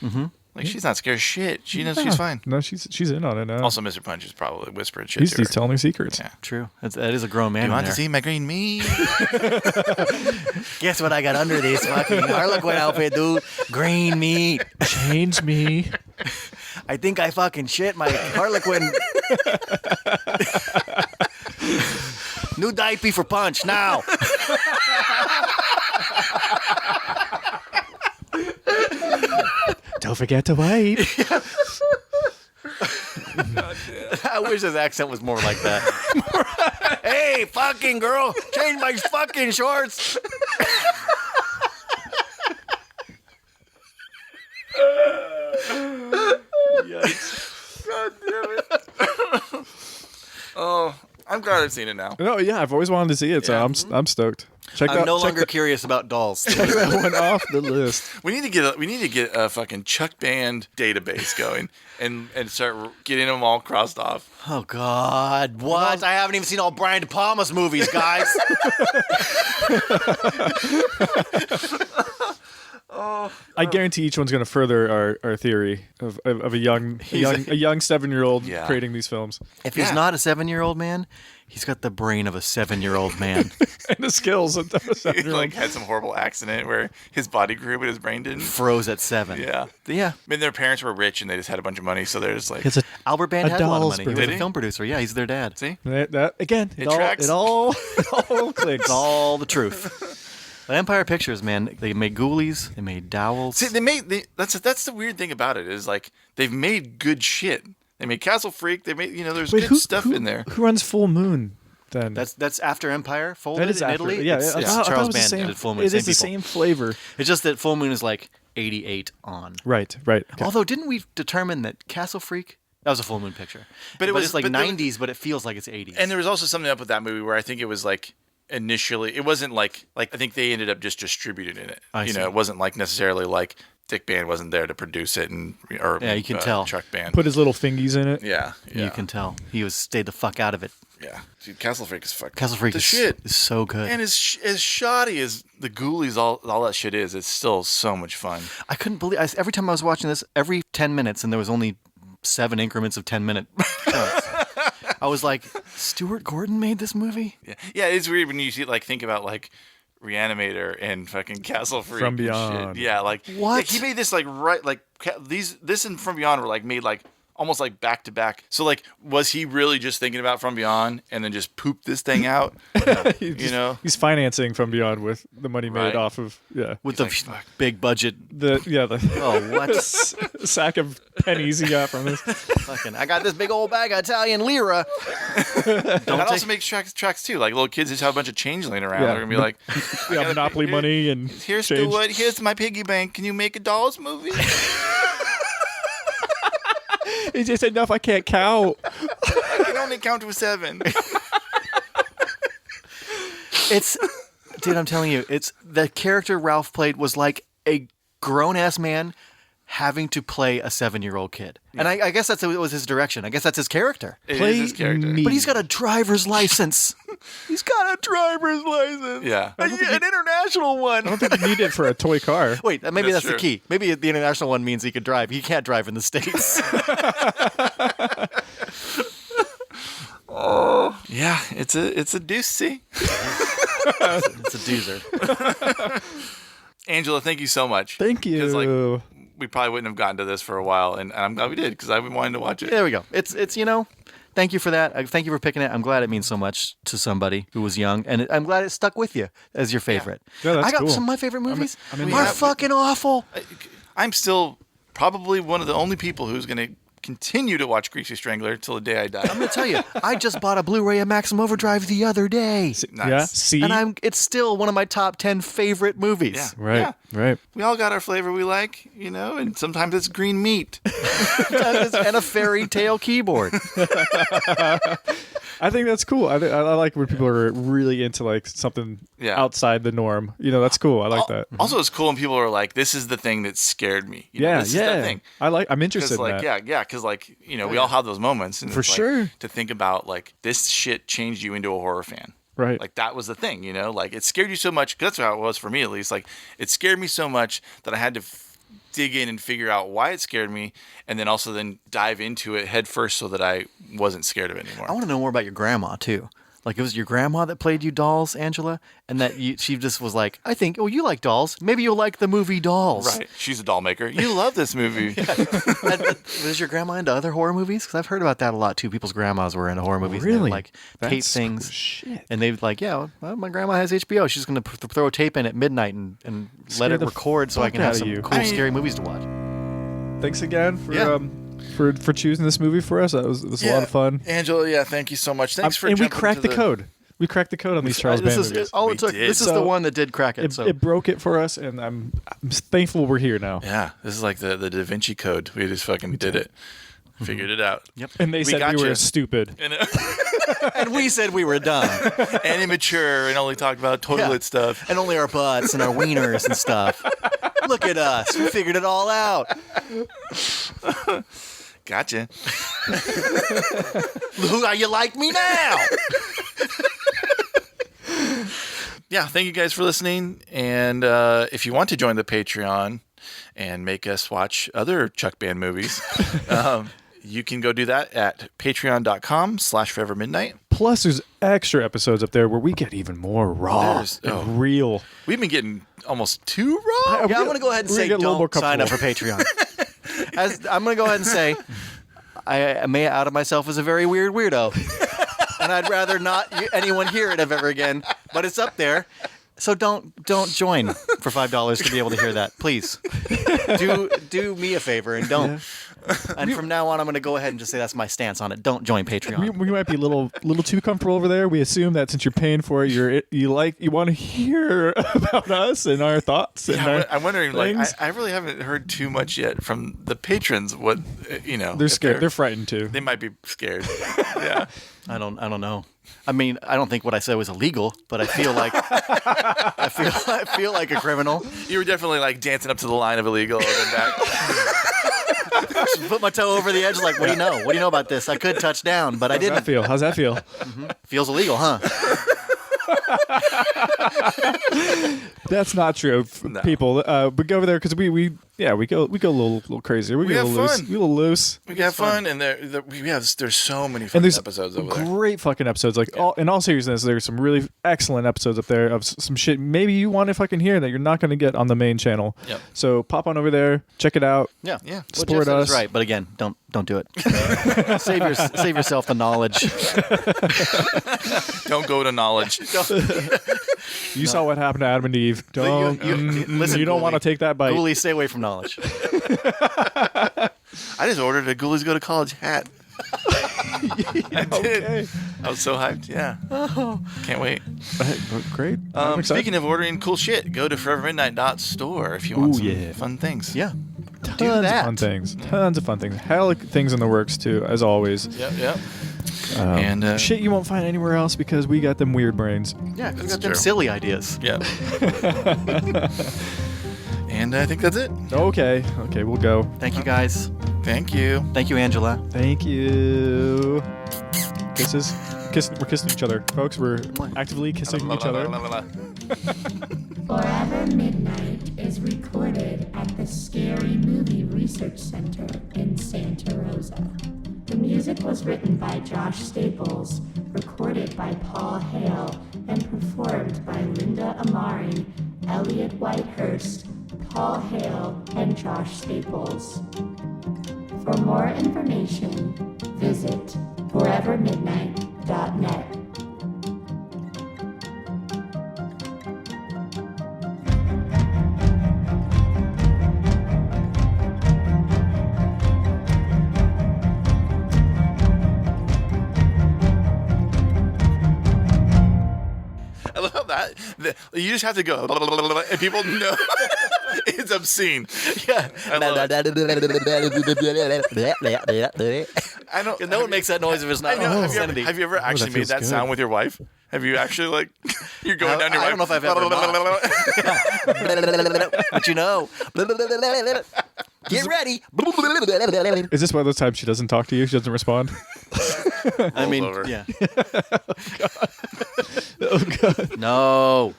Mm-hmm. Like she's not scared of shit. She knows she's fine. No, she's in on it now. Also, Mr. Punch is probably whispering shit he's to her. telling her secrets. Yeah. True. That is a grown man. You in want to there. see my green meat? Guess what I got under this fucking Harlequin outfit, dude? Green meat. Change me. I think I fucking shit my Harlequin. New diaper for Punch now. Don't forget to wipe. I wish his accent was more like that. Hey, fucking girl, change my fucking shorts. God damn it. Oh, I'm glad I've seen it now. No, yeah, I've always wanted to see it, so I'm stoked. I'm no longer curious about dolls. Check that one off the list. We need to get a fucking Chuck Band database going and start getting them all crossed off. Oh God! What? I haven't even seen all Brian De Palma's movies, guys. I guarantee each one's going to further our theory of a young 7-year-old creating these films. If he's not a 7-year-old man, he's got the brain of a 7-year-old man and the skills of a 7-year-old. He had some horrible accident where his body grew but his brain didn't. Froze at 7. Yeah. Yeah. I mean, their parents were rich and they just had a bunch of money, so they're just like. Albert Band had a lot of money. He was Did a film producer. Yeah, he's their dad. See? That again, it tracks. all clicks. It's all the truth. But Empire Pictures, man, they made Ghoulies, they made Dowls. See, that's the weird thing about it is like they've made good shit. They made Castle Freak. They made there's good stuff in there. Who runs Full Moon? Then that's after Empire folded that is in after, Italy. Yeah, it's I thought Charles it was Band the did Full Moon. It is the same flavor. It's just that Full Moon is like 88 on. Right. Okay. Although, didn't we determine that Castle Freak? That was a Full Moon picture. But it's like 90s, but it feels like it's 80s. And there was also something up with that movie where I think it was like initially it wasn't like I think they ended up just distributing it. It wasn't like necessarily like Dick Band wasn't there to produce it or you can tell. Chuck Band Put his little fingies in it. Yeah. You can tell he stayed the fuck out of it. Yeah, dude, Castle Freak is fucking. Castle Freak is so good. And as shoddy as the Ghoulies, all that shit is, it's still so much fun. I couldn't believe every time I was watching this, every 10 minutes, and there was only 7 increments of 10-minute chunks. I was like, Stuart Gordon made this movie? Yeah, it's weird when you think about like Reanimator and fucking Castle Freak From and Beyond. shit. Yeah, like what? He made this this and From Beyond were like made like almost like back to back. So like, was he really just thinking about From Beyond and then just pooped this thing out? He's financing From Beyond with the money made off of with the big budget. What sack of pennies he got from this. Fucking, I got this big old bag of Italian lira. That also makes tracks too. Like little kids just have a bunch of change laying around. They're gonna be like, Monopoly money and here's change. Here's my piggy bank. Can you make a Dolls movie? It's just enough. I can't count. I can only count to 7. Dude, I'm telling you, it's the character Ralph played was like a grown ass man having to play a 7-year-old kid. And I guess that was his direction. I guess that's his character. It is his character. Me. But he's got a driver's license. Yeah. An international one. I don't think you need it for a toy car. Wait, maybe that's true. the key. Maybe the international one means he could drive. He can't drive in the States. Yeah, it's a deuce, see? It's a doozer. Angela, thank you so much. Thank you. Because we probably wouldn't have gotten to this for a while, and I'm glad we did because I've been wanting to watch it. There we go. It's thank you for that. Thank you for picking it. I'm glad it means so much to somebody who was young, and I'm glad it stuck with you as your favorite. Yeah, that's I got cool. some of my favorite movies I'm are fucking awful. I'm still probably one of the only people who's going to continue to watch Greasy Strangler till the day I die. I'm gonna tell you, I just bought a Blu-ray of Maximum Overdrive the other day, Nice. Yeah. See. and it's still one of my top 10 favorite movies. Yeah. Right. Yeah. Right. We all got our flavor we like, and sometimes it's green meat. And a fairy tale keyboard. I think that's cool. I like when people are really into like something outside the norm. That's cool. I like that. Also, it's cool when people are like, "This is the thing that scared me." This is that thing. I'm interested in that. Because we all have those moments, and For it's like, sure. to think about like this shit changed you into a horror fan. Right. Like that was the thing, like it scared you so much. 'Cause that's how it was for me, at least. Like it scared me so much that I had to dig in and figure out why it scared me, and then also dive into it head first so that I wasn't scared of it anymore. I want to know more about your grandma too. Like it was your grandma that played you dolls, Angela, and that she just was like, I think, you like dolls. Maybe you'll like the movie Dolls. Right. She's a doll maker. You love this movie. Was your grandma into other horror movies? Because I've heard about that a lot too. People's grandmas were into horror movies. Really? And they would, like tape That's things. cool shit. And they'd like, my grandma has HBO. She's going to throw a tape in at midnight and let Scare it the record so I fuck can have outta some you. cool, scary movies to watch. Thanks again for Yeah. for choosing this movie for us. It was a lot of fun. Angela, thank you so much. Thanks for and we jumping cracked to the code. We cracked the code on these Charles Band movies. All We it took. did. This is So, the one that did crack it. It broke it for us, and I'm thankful we're here now. Yeah, this is like the Da Vinci Code. We just fucking did it. Figured it out. Yep. And they said we gotcha. were stupid. And we said we were dumb. And immature and only talked about toilet stuff. And only our butts and our wieners and stuff. Look at us. We figured it all out. Gotcha. How you like me now? Yeah, thank you guys for listening. And if you want to join the Patreon and make us watch other Chuck Band movies, you can go do that at patreon.com/forevermidnight. Plus, there's extra episodes up there where we get even more raw and real. We've been getting almost too raw. Yeah, I'm going to go ahead and say don't sign up for Patreon. I'm going to go ahead and say I may out of myself as a very weird weirdo. And I'd rather not anyone hear it ever again. But it's up there. So don't join for $5 to be able to hear that. Please. Do me a favor and don't. Yeah. And from now on, I'm going to go ahead and just say that's my stance on it. Don't join Patreon. We might be a little too comfortable over there. We assume that since you're paying for it, you want to hear about us and our thoughts. And I'm wondering, things. I really haven't heard too much yet from the patrons. What they're scared. They're frightened too. They might be scared. Yeah. I don't know. I mean, I don't think what I said was illegal, but I feel like I feel like a criminal. You were definitely like dancing up to the line of illegal and then back. Just put my toe over the edge. Like, what do you know? What do you know about this? I could touch down, but I didn't. How's that feel? Mm-hmm. Feels illegal, huh? That's not true, people. We go over there because we go a little crazier. We get a little loose. We have fun, and there's so many fun episodes over there. Great fucking episodes. Like in all seriousness, there's some really excellent episodes up there of some shit maybe you want to fucking hear that you're not going to get on the main channel. Yep. So pop on over there, check it out. Yeah. Support us. Right, but again, don't do it. Save yourself the knowledge. Don't go to knowledge. You saw what happened to Adam and Eve. Listen, you don't want to take that bite. Ghoulies, stay away from knowledge. I just ordered a Ghoulies Go to College hat. I did. Okay. I was so hyped. Yeah. Can't wait. Great. Speaking of ordering cool shit, go to forevermidnight.store if you want some fun things. Yeah. Tons of fun things. Hell, things in the works too, as always. Yep. And shit you won't find anywhere else because we got them weird brains. Yeah, we got them silly ideas. Yeah. And I think that's it. Okay, we'll go. Thank you, guys. Thank you. Thank you, Angela. Thank you. Kisses. We're kissing each other, folks. We're actively kissing each other. Forever Midnight is recorded at the Scary Movie Research Center in Santa Rosa. The music was written by Josh Staples, recorded by Paul Hale, and performed by Linda Amari, Elliot Whitehurst, Paul Hale, and Josh Staples. For more information, visit forevermidnight.net. I love that. You just have to go, and people know it's obscene. Yeah. I don't. No one makes that noise if it's not. Have you ever actually made that sound with your wife? Have you actually you're going down your wife? I don't know if I've ever. But you know. Get ready. Is this one of those times she doesn't talk to you? She doesn't respond? I mean, over. Yeah. Oh, God. No.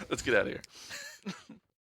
Let's get out of here.